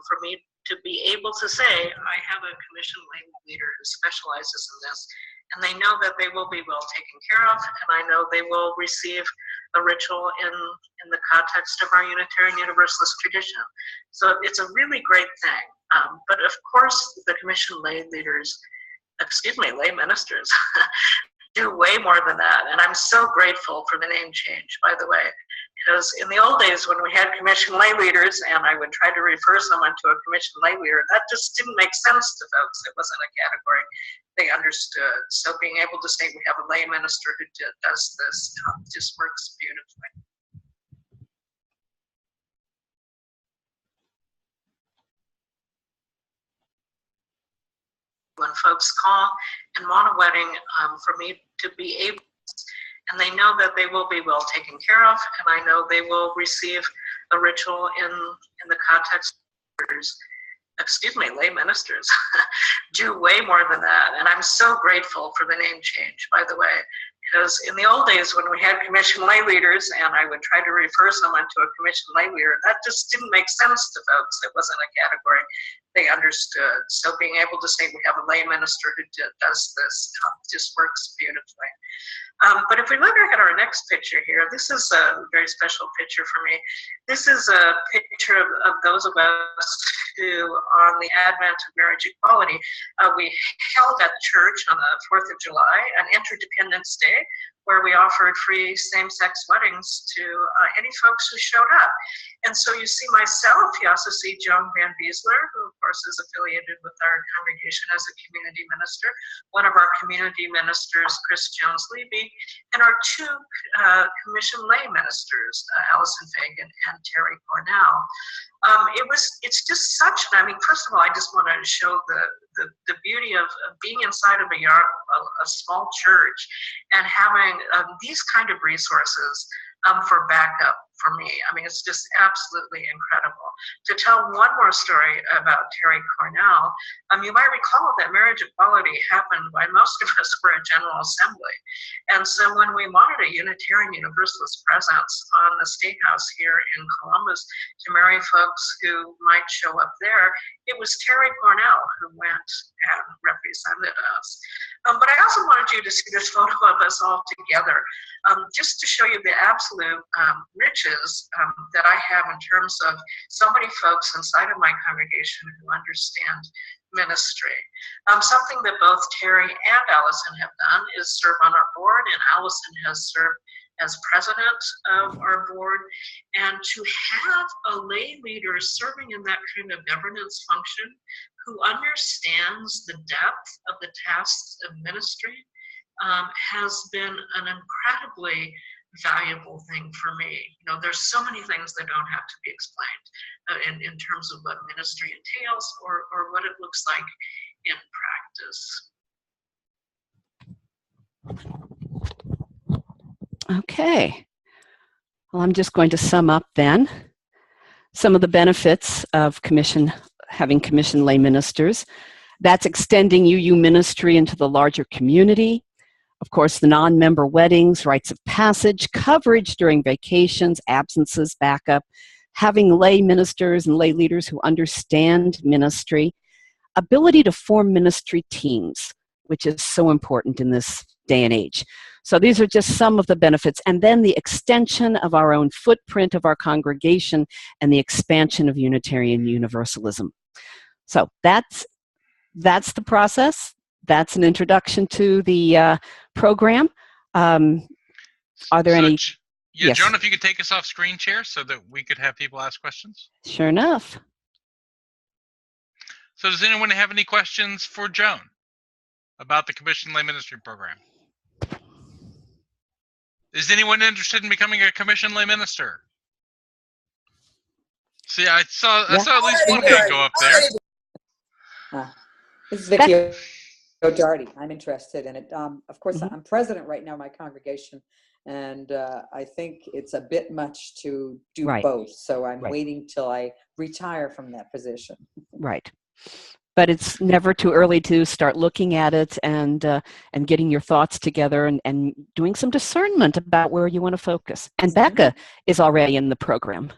for me to be able to say, I have a commission lay leader who specializes in this, and they know that they will be well taken care of, and I know they will receive a ritual in the context of our Unitarian Universalist tradition. So it's a really great thing. But of course, the commission lay leaders, lay ministers, do way more than that. And I'm so grateful for the name change, by the way, because in the old days when we had commission lay leaders and I would try to refer someone to a commission lay leader, that just didn't make sense to folks. It wasn't a category they understood. So being able to say we have a lay minister who does this just works beautifully. When folks call and want a wedding for me to be able, and they know that they will be well taken care of, and I know they will receive a ritual in the context of lay ministers do way more than that. And I'm so grateful for the name change, by the way, because in the old days when we had commission lay leaders and I would try to refer someone to a commission lay leader, that just didn't make sense to folks. It wasn't a category they understood. So being able to say we have a lay minister who does this just works beautifully. But if we look at our next picture here, this is a very special picture for me. This is a picture of those of us who, on the advent of marriage equality, we held at church on the 4th of July, an Interdependence Day, where we offered free same-sex weddings to any folks who showed up. And so you see myself, you also see Joan Van Becelaere, who of course is affiliated with our congregation as a community minister, one of our community ministers, Chris Jones-Levy, and our 2 commission lay ministers, Allison Fagan and Terry Cornell. It's just such, first of all, I just want to show the beauty of being inside of a small church and having these kind of resources for backup for me. It's just absolutely incredible. To tell one more story about Terry Cornell, you might recall that marriage equality happened when most of us were at General Assembly. And so when we wanted a Unitarian Universalist presence on the State House here in Columbus to marry folks who might show up there, it was Terry Cornell who went and represented us. But I also wanted you to see this photo of us all together, just to show you the absolute riches that I have in terms of so many folks inside of my congregation who understand ministry. Something that both Terry and Allison have done is serve on our board, and Allison has served as president of our board. And to have a lay leader serving in that kind of governance function who understands the depth of the tasks of ministry has been an incredibly valuable thing for me. There's so many things that don't have to be explained in terms of what ministry entails or what it looks like in practice. Okay. Well, I'm just going to sum up then some of the benefits of commission having commissioned lay ministers. That's extending UU ministry into the larger community. Of course, the non-member weddings, rites of passage, coverage during vacations, absences, backup, having lay ministers and lay leaders who understand ministry, ability to form ministry teams, which is so important in this day and age. So these are just some of the benefits. And then the extension of our own footprint of our congregation and the expansion of Unitarian Universalism. So that's the process. That's an introduction to the program. Are there any? Yeah, Yes. Joan, if you could take us off screen share so that we could have people ask questions. Sure enough. So does anyone have any questions for Joan about the commissioned lay ministry program? Is anyone interested in becoming a commissioned lay minister? See, I saw at least one hand go up there. This is Vicky O'Doherty. I'm interested in it. Of course, I'm president right now of my congregation, and I think it's a bit much to do both. So I'm waiting till I retire from that position. Right. But it's never too early to start looking at it and getting your thoughts together and doing some discernment about where you want to focus. And Becca is already in the program.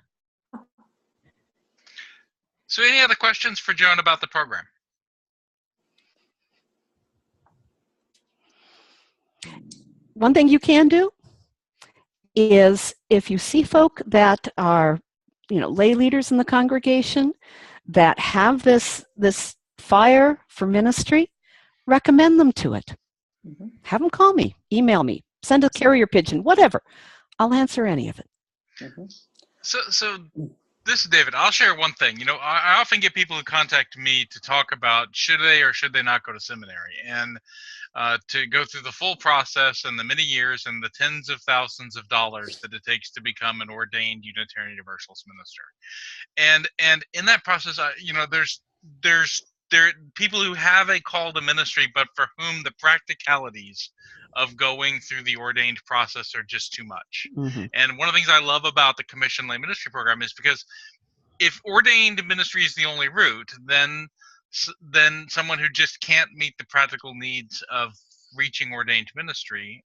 So any other questions for Joan about the program? One thing you can do is if you see folk that are, lay leaders in the congregation that have this fire for ministry, recommend them to it. Have them call me, email me, send a carrier pigeon, whatever. I'll answer any of it. So this is David. I'll share one thing. I often get people who contact me to talk about should they or should they not go to seminary, and to go through the full process and the many years and the tens of thousands of dollars that it takes to become an ordained Unitarian Universalist minister. And in that process, there are people who have a call to ministry, but for whom the practicalities of going through the ordained process are just too much. And one of the things I love about the commissioned lay ministry program is because if ordained ministry is the only route, then someone who just can't meet the practical needs of reaching ordained ministry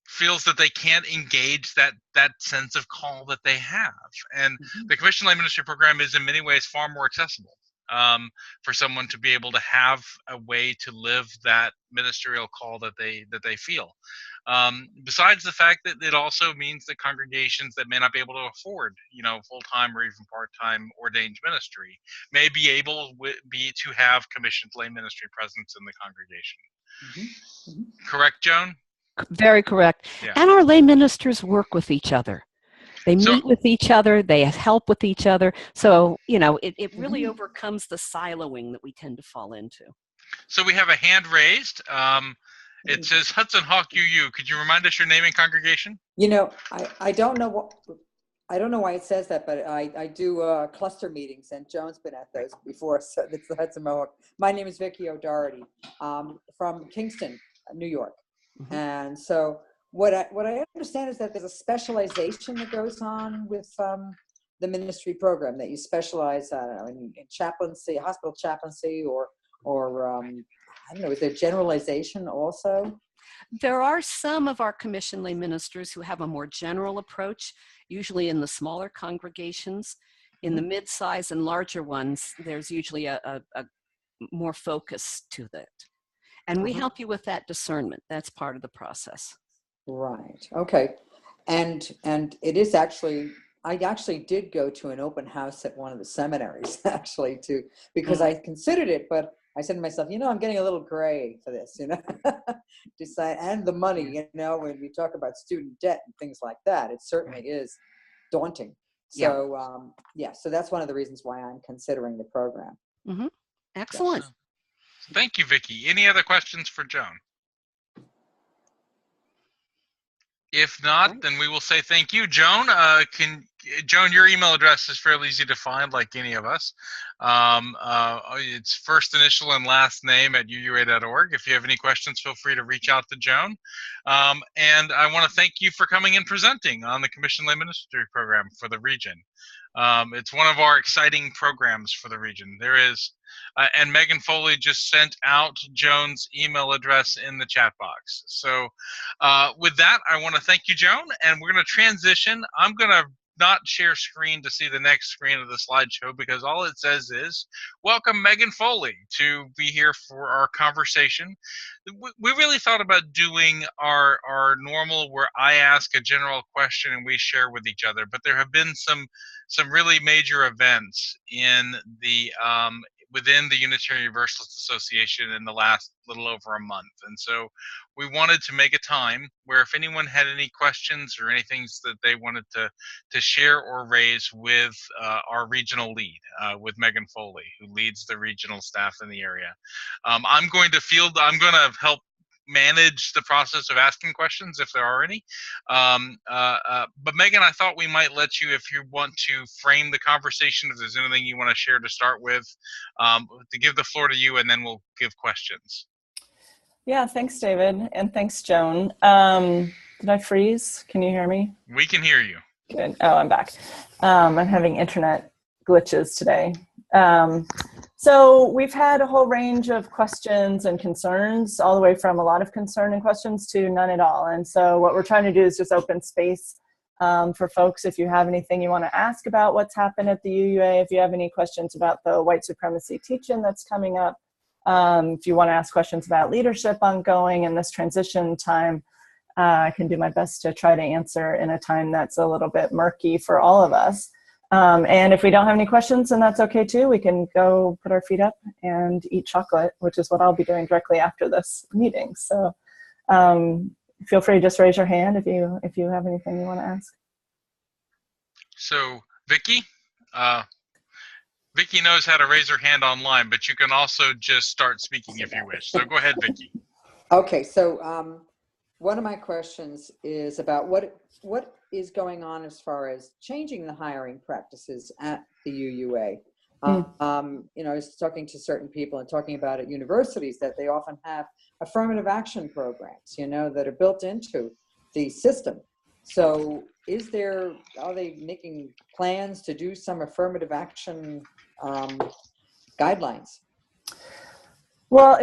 feels that they can't engage that sense of call that they have. And the commissioned lay ministry program is in many ways far more accessible for someone to be able to have a way to live that ministerial call that they feel. Besides the fact that it also means that congregations that may not be able to afford, full-time or even part-time ordained ministry may be able to have commissioned lay ministry presence in the congregation. Correct, Joan? Very correct. Yeah. And our lay ministers work with each other. They meet with each other, they help with each other. So, it really overcomes the siloing that we tend to fall into. So we have a hand raised. It says Hudson Hawk UU. Could you remind us your name and congregation? I don't know why it says that, but I do cluster meetings, and Joan's been at those before, so it's the Hudson Mohawk. My name is Vicky O'Doherty from Kingston, New York. And so what I understand is that there's a specialization that goes on with the ministry program, that you specialize, in chaplaincy, hospital chaplaincy, or I don't know, is there generalization also? There are some of our commissioned lay ministers who have a more general approach, usually in the smaller congregations. In the mid-size and larger ones, there's usually a more focus to that. And we help you with that discernment. That's part of the process. Right. Okay. And it is actually, I actually did go to an open house at one of the seminaries, actually, because I considered it, but I said to myself, I'm getting a little gray for this, and the money, when we talk about student debt and things like that, it certainly is daunting. So, so that's one of the reasons why I'm considering the program. Excellent. Yes. Thank you, Vicky. Any other questions for Joan? If not, then we will say thank you. Joan, Joan, your email address is fairly easy to find, like any of us. It's first initial and last name at uua.org. If you have any questions, feel free to reach out to Joan. And I want to thank you for coming and presenting on the commissioned lay ministry program for the region. It's one of our exciting programs for the region. There is, and Megan Foley just sent out Joan's email address in the chat box. So with that, I want to thank you, Joan, and we're going to transition. I'm going to not share screen to see the next screen of the slideshow because all it says is, welcome Megan Foley to be here for our conversation. We really thought about doing our normal where I ask a general question and we share with each other, but there have been some really major events in the within the Unitarian Universalist Association in the last little over a month. And so we wanted to make a time where if anyone had any questions or anything that they wanted to share or raise with our regional lead, with Megan Foley, who leads the regional staff in the area. I'm going to help manage the process of asking questions if there are any. But Megan, I thought we might let you, if you want to frame the conversation, if there's anything you want to share to start with, to give the floor to you, and then we'll give questions. Yeah, thanks, David, and thanks, Joan. Did I freeze? Can you hear me? We can hear you. Good. Oh, I'm back. I'm having internet glitches today. So we've had a whole range of questions and concerns, all the way from a lot of concern and questions to none at all. And so what we're trying to do is just open space for folks. If you have anything you want to ask about what's happened at the UUA, if you have any questions about the white supremacy teach-in that's coming up, if you want to ask questions about leadership ongoing in this transition time, I can do my best to try to answer in a time that's a little bit murky for all of us. And if we don't have any questions, then that's okay too. We can go put our feet up and eat chocolate, which is what I'll be doing directly after this meeting. So feel free to just raise your hand if you have anything you want to ask. So Vicky knows how to raise her hand online, but you can also just start speaking if you wish. So go ahead, Vicky. Okay, so one of my questions is about what is going on as far as changing the hiring practices at the UUA. You know, I was talking to certain people and talking about at universities that they often have affirmative action programs, you know, that are built into the system. So are they making plans to do some affirmative action guidelines? Well,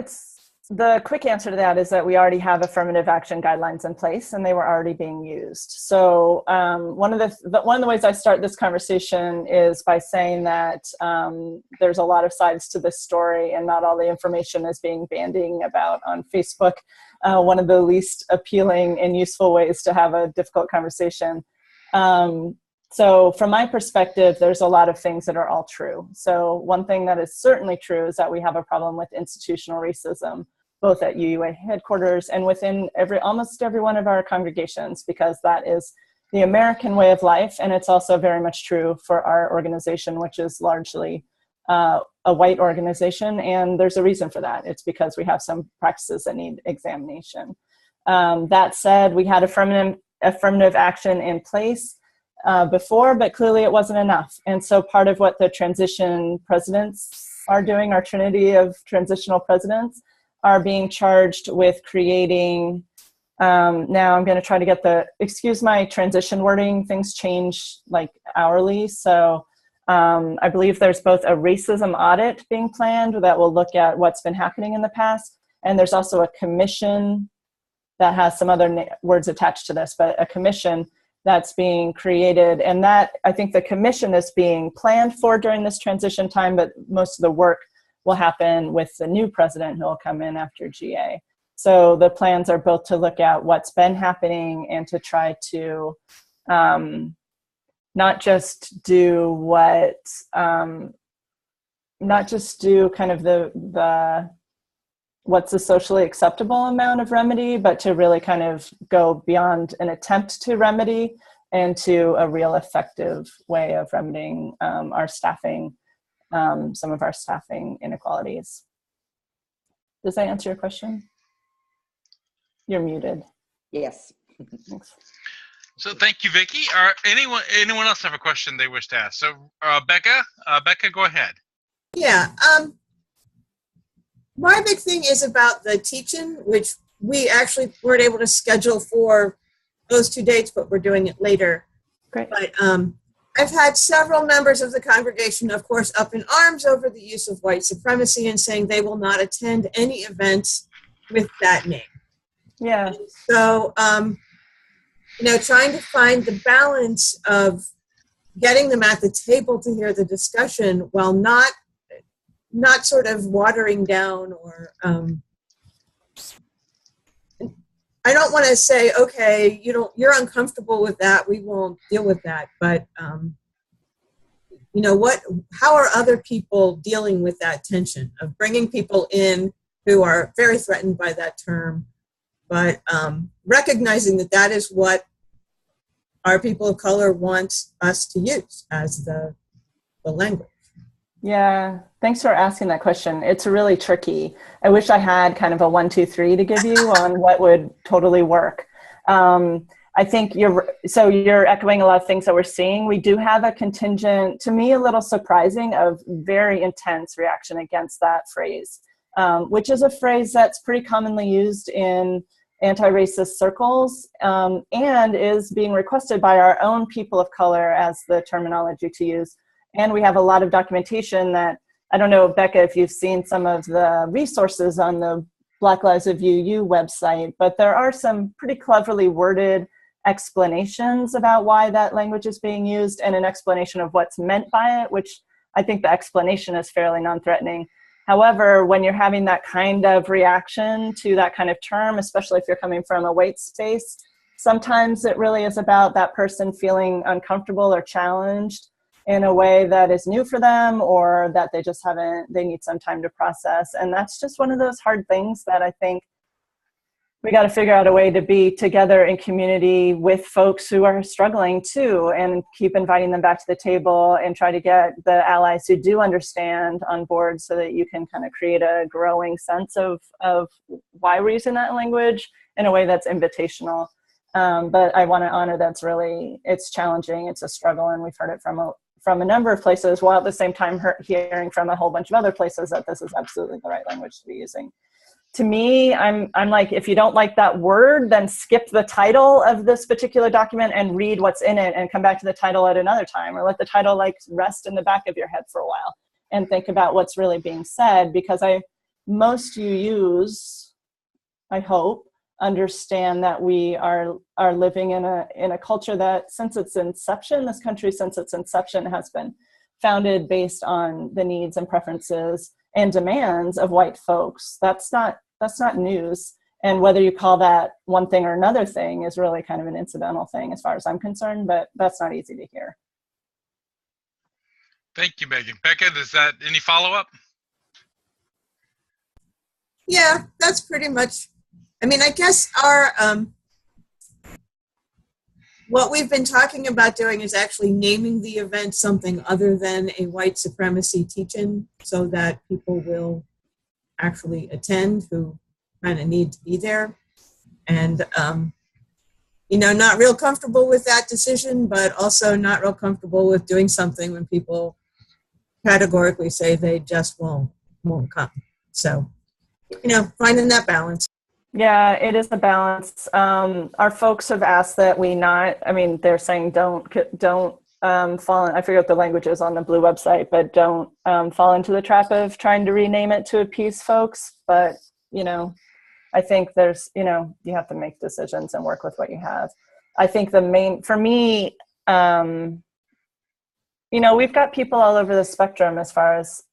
the quick answer to that is that we already have affirmative action guidelines in place, and they were already being used. So one of the ways I start this conversation is by saying that there's a lot of sides to this story, and not all the information is being bandied about on Facebook. One of the least appealing and useful ways to have a difficult conversation. So from my perspective, there's a lot of things that are all true. So one thing that is certainly true is that we have a problem with institutional racism, both at UUA headquarters and within almost every one of our congregations, because that is the American way of life. And it's also very much true for our organization, which is largely a white organization. And there's a reason for that. It's because we have some practices that need examination. That said, we had affirmative action in place before, but clearly it wasn't enough. And so part of what the transition presidents are doing, our trinity of transitional presidents, are being charged with creating, now I'm going to try to get excuse my transition wording, things change like hourly. So I believe there's both a racism audit being planned that will look at what's been happening in the past. And there's also a commission that has some other words attached to this, but a commission that's being created. And that, I think the commission is being planned for during this transition time, but most of the work will happen with the new president who will come in after GA. So the plans are both to look at what's been happening and to try to not just do kind of what's the socially acceptable amount of remedy, but to really kind of go beyond an attempt to remedy and to a real effective way of remedying our staffing, some of our staffing inequalities. Does that answer your question? You're muted. Yes. Thanks. So thank you, Vicky. Anyone else have a question they wish to ask? So Becca, go ahead. Yeah. My big thing is about the teach-in, which we actually weren't able to schedule for those 2 dates, but we're doing it later. Great. But I've had several members of the congregation, of course, up in arms over the use of white supremacy and saying they will not attend any events with that name. Yeah. So, trying to find the balance of getting them at the table to hear the discussion while not sort of watering down or, I don't want to say, okay, you're uncomfortable with that, we won't deal with that, but how are other people dealing with that tension of bringing people in who are very threatened by that term, but recognizing that that is what our people of color want us to use as the language. Yeah, thanks for asking that question. It's really tricky. I wish I had kind of a 1, 2, 3 to give you on what would totally work. I think you're echoing a lot of things that we're seeing. We do have a contingent, to me, a little surprising, of very intense reaction against that phrase, which is a phrase that's pretty commonly used in anti-racist circles, and is being requested by our own people of color as the terminology to use. And we have a lot of documentation that, I don't know, Becca, if you've seen some of the resources on the Black Lives of UU website, but there are some pretty cleverly worded explanations about why that language is being used and an explanation of what's meant by it, which I think the explanation is fairly non-threatening. However, when you're having that kind of reaction to that kind of term, especially if you're coming from a white space, sometimes it really is about that person feeling uncomfortable or challenged in a way that is new for them, or that they need some time to process. And that's just one of those hard things that I think we got to figure out a way to be together in community with folks who are struggling too, and keep inviting them back to the table and try to get the allies who do understand on board, so that you can kind of create a growing sense of why we're using that language in a way that's invitational. But I want to honor it's challenging, it's a struggle, and we've heard it from a number of places, while at the same time hearing from a whole bunch of other places that this is absolutely the right language to be using. To me, I'm like, if you don't like that word, then skip the title of this particular document and read what's in it and come back to the title at another time, or let the title rest in the back of your head for a while and think about what's really being said, because most UUs, I hope, understand that we are living in a culture that, since its inception, this country since its inception has been founded based on the needs and preferences and demands of white folks. That's not news. And whether you call that one thing or another thing is really kind of an incidental thing as far as I'm concerned, but that's not easy to hear. Thank you, Megan. Becca, any follow-up? Yeah, that's pretty much, I guess our, what we've been talking about doing is actually naming the event something other than a white supremacy teach-in, so that people will actually attend who kind of need to be there. And, not real comfortable with that decision, but also not real comfortable with doing something when people categorically say they just won't come. So, finding that balance. Yeah, it is a balance. Our folks have asked that we not, they're saying don't fall in, I forget what the language is on the Blue website, but don't fall into the trap of trying to rename it to appease folks. But, I think there's, you have to make decisions and work with what you have. I think for me, we've got people all over the spectrum as far as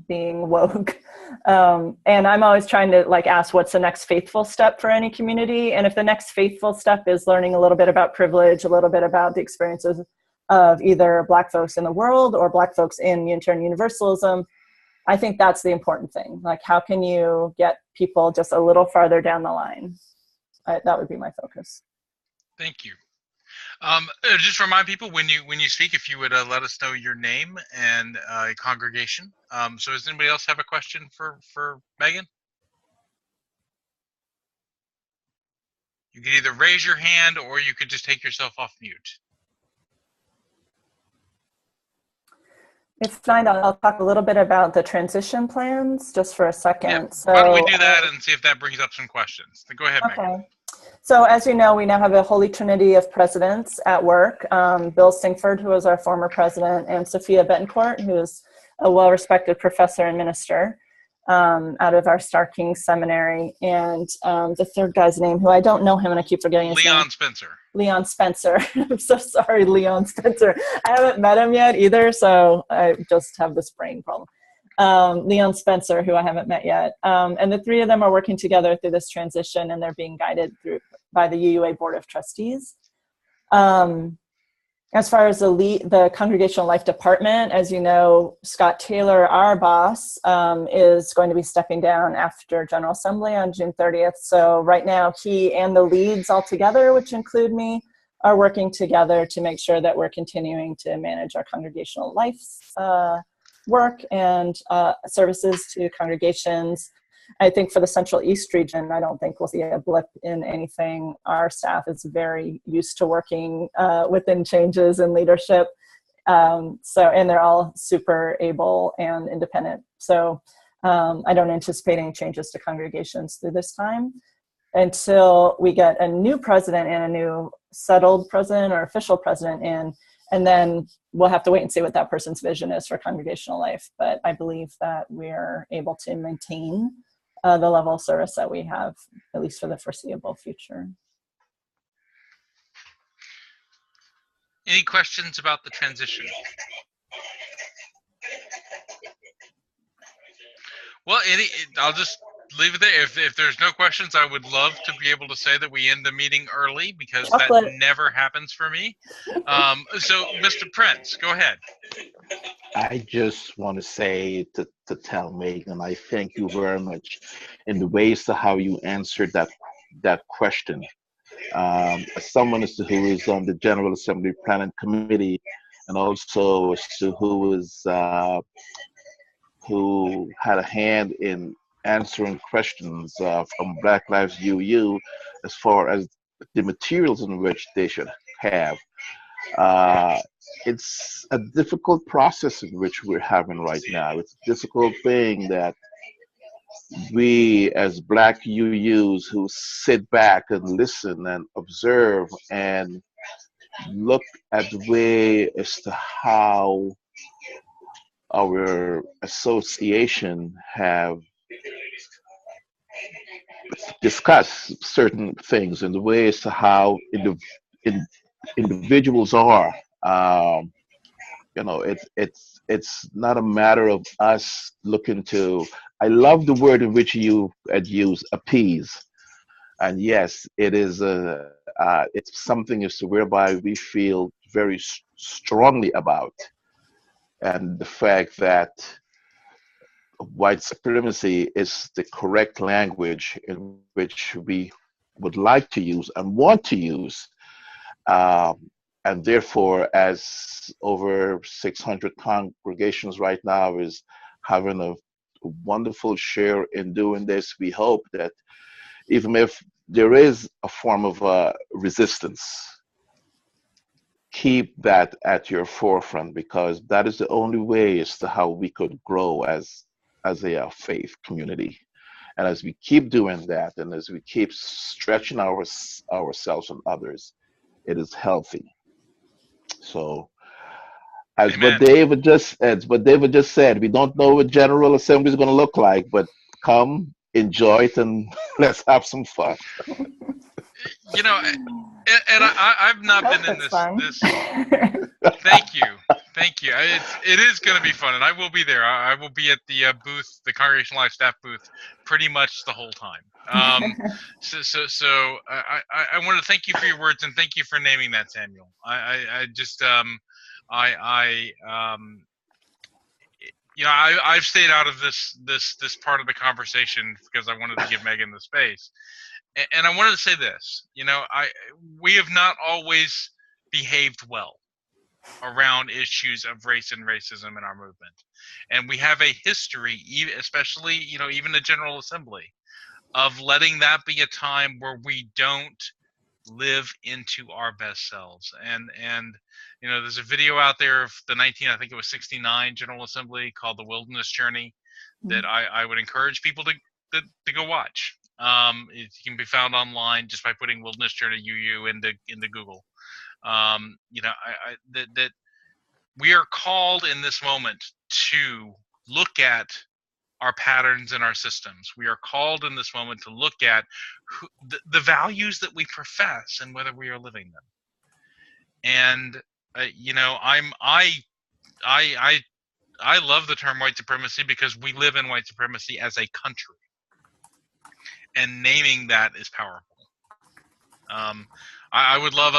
being woke. And I'm always trying to ask what's the next faithful step for any community. And if the next faithful step is learning a little bit about privilege, a little bit about the experiences of either Black folks in the world or Black folks in Unitarian Universalism, I think that's the important thing. How can you get people just a little farther down the line? That would be my focus. Thank you. Just remind people when you speak, if you would let us know your name and congregation. So does anybody else have a question for Megan? You could either raise your hand or you could just take yourself off mute. If not, I'll talk a little bit about the transition plans just for a second. Yeah. So, why don't we do that and see if that brings up some questions? Then go ahead, Megan. Okay. So as you know, we now have a holy trinity of presidents at work. Bill Singford, who was our former president, and Sophia Betancourt, who is a well-respected professor and minister out of our Star King Seminary. And the third guy's name, who I don't know him and I keep forgetting his name. Leon Spencer. Leon Spencer. I'm so sorry, Leon Spencer. I haven't met him yet either, so I just have this brain problem. Leon Spencer, who I haven't met yet. And the three of them are working together through this transition, and they're being guided through by the UUA Board of Trustees. As far as the Congregational Life Department, as you know, Scott Taylor, our boss, is going to be stepping down after General Assembly on June 30th. So right now, he and the leads all together, which include me, are working together to make sure that we're continuing to manage our congregational life's work and services to congregations. I think for the Central East region, I don't think we'll see a blip in anything. Our staff is very used to working within changes in leadership. And they're all super able and independent. So I don't anticipate any changes to congregations through this time until we get a new president and a new settled president or official president in. And then we'll have to wait and see what that person's vision is for congregational life. But I believe that we're able to maintain the level of service that we have, at least for the foreseeable future. Any questions about the transition? Well, I'll just leave it there. If there's no questions, I would love to be able to say that we end the meeting early, because that never happens for me. So, Mr. Prince, go ahead. I just want to say to tell Megan, I thank you very much in the ways to how you answered that question. As someone who is on the General Assembly Planning Committee, and also as to who had a hand in answering questions from Black Lives UU as far as the materials in which they should have. It's a difficult process in which we're having right now. It's a difficult thing that we as Black UUs who sit back and listen and observe and look at the way as to how our association have discussed certain things and the way as to how individuals are. It's not a matter of us looking to. I love the word in which you had used, appease, and yes, it is it's something as to whereby we feel very strongly about, and the fact that white supremacy is the correct language in which we would like to use and want to use. And therefore, as over 600 congregations right now is having a wonderful share in doing this, we hope that even if there is a form of resistance, keep that at your forefront, because that is the only way as to how we could grow as a faith community. And as we keep doing that, and as we keep stretching ourselves and others, it is healthy. So, as what David just said, we don't know what General Assembly is going to look like, but come, enjoy it, and let's have some fun. You know, and I've not been in this. Thank you. It is going to be fun, and I will be there. I will be at the booth, the Congregational Life staff booth, pretty much the whole time. So I want to thank you for your words, and thank you for naming that, Samuel. I've stayed out of this part of the conversation because I wanted to give Megan the space, and I wanted to say this. We have not always behaved well around issues of race and racism in our movement, and we have a history, especially even the General Assembly, of letting that be a time where we don't live into our best selves. And there's a video out there of the 69 General Assembly called The Wilderness Journey that I would encourage people to go watch. It can be found online just by putting Wilderness Journey UU into Google. That we are called in this moment to look at our patterns and our systems. We are called in this moment to look at the values that we profess and whether we are living them. And I love the term white supremacy because we live in white supremacy as a country, and naming that is powerful. I would love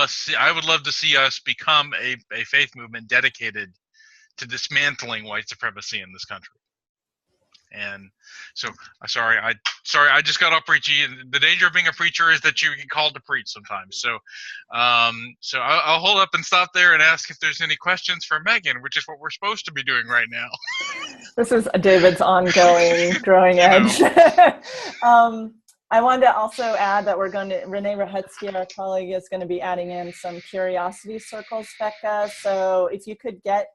to see us become a faith movement dedicated to dismantling white supremacy in this country. And so, sorry, I just got all preachy. The danger of being a preacher is that you get called to preach sometimes. So, I'll hold up and stop there and ask if there's any questions for Megan, which is what we're supposed to be doing right now. This is David's ongoing growing edge. I wanted to also add that Renee Rahetsky, our colleague, is going to be adding in some curiosity circles, Becca. So if you could get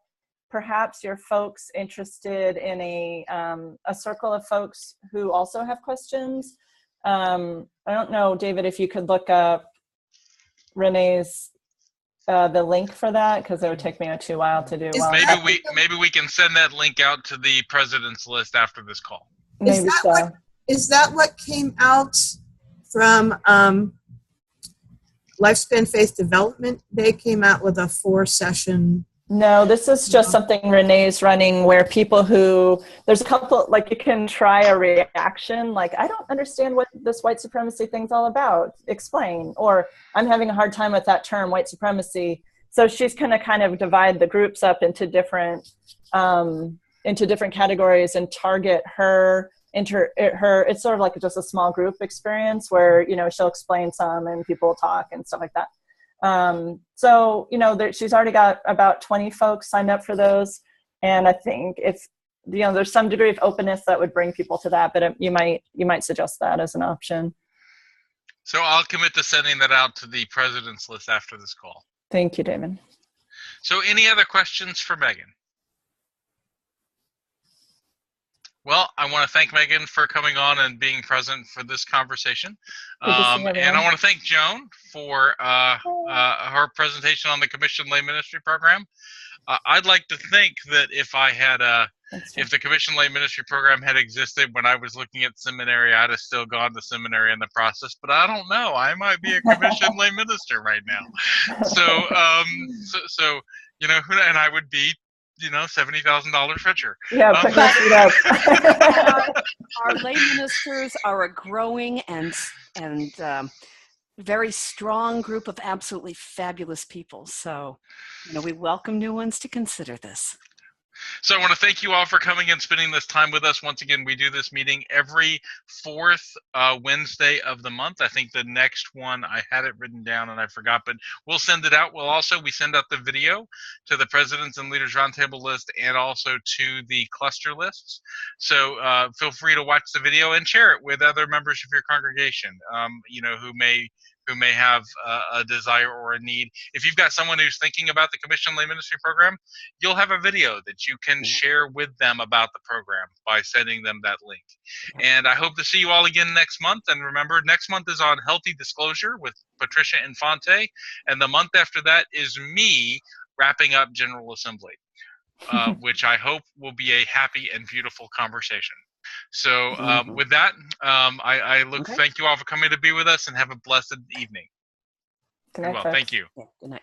perhaps your folks interested in a circle of folks who also have questions. I don't know, David, if you could look up Renee's the link for that, because it would take me too while to do. Maybe we can send that link out to the president's list after this call. Maybe so. Is that what came out from Lifespan Faith Development? They came out with a 4-session. No, this is just something Renee's running where there's a couple, like you can try a reaction, like, I don't understand what this white supremacy thing's all about. Explain. Or I'm having a hard time with that term, white supremacy. So she's going to kind of divide the groups up into different categories and target her. It's sort of like just a small group experience where, she'll explain some and people will talk and stuff like that. She's already got about 20 folks signed up for those. And I think there's some degree of openness that would bring people to that, but you might suggest that as an option. So I'll commit to sending that out to the president's list after this call. Thank you, David. So any other questions for Megan? Well, I want to thank Megan for coming on and being present for this conversation. And I want to thank Joan for her presentation on the Commissioned Lay Ministry Program. I'd like to think that if the Commissioned Lay Ministry Program had existed when I was looking at seminary, I'd have still gone to seminary in the process, but I don't know. I might be a Commissioned Lay Minister right now. So, and I would be, $70,000 richer. Yeah, put your feet up. Our lay ministers are a growing and very strong group of absolutely fabulous people. So, we welcome new ones to consider this. So I want to thank you all for coming and spending this time with us. Once again, we do this meeting every fourth Wednesday of the month. I think the next one, I had it written down and I forgot, but we'll send it out. We send out the video to the Presidents and Leaders Roundtable list and also to the cluster lists. So feel free to watch the video and share it with other members of your congregation, who may have a desire or a need. If you've got someone who's thinking about the Commissioned Lay Ministry Program, you'll have a video that you can share with them about the program by sending them that link. And I hope to see you all again next month. And remember, next month is on Healthy Disclosure with Patricia Infante. And the month after that is me wrapping up General Assembly, which I hope will be a happy and beautiful conversation. So with that, thank you all for coming to be with us and have a blessed evening. Good night, Thank you. Yeah, good night.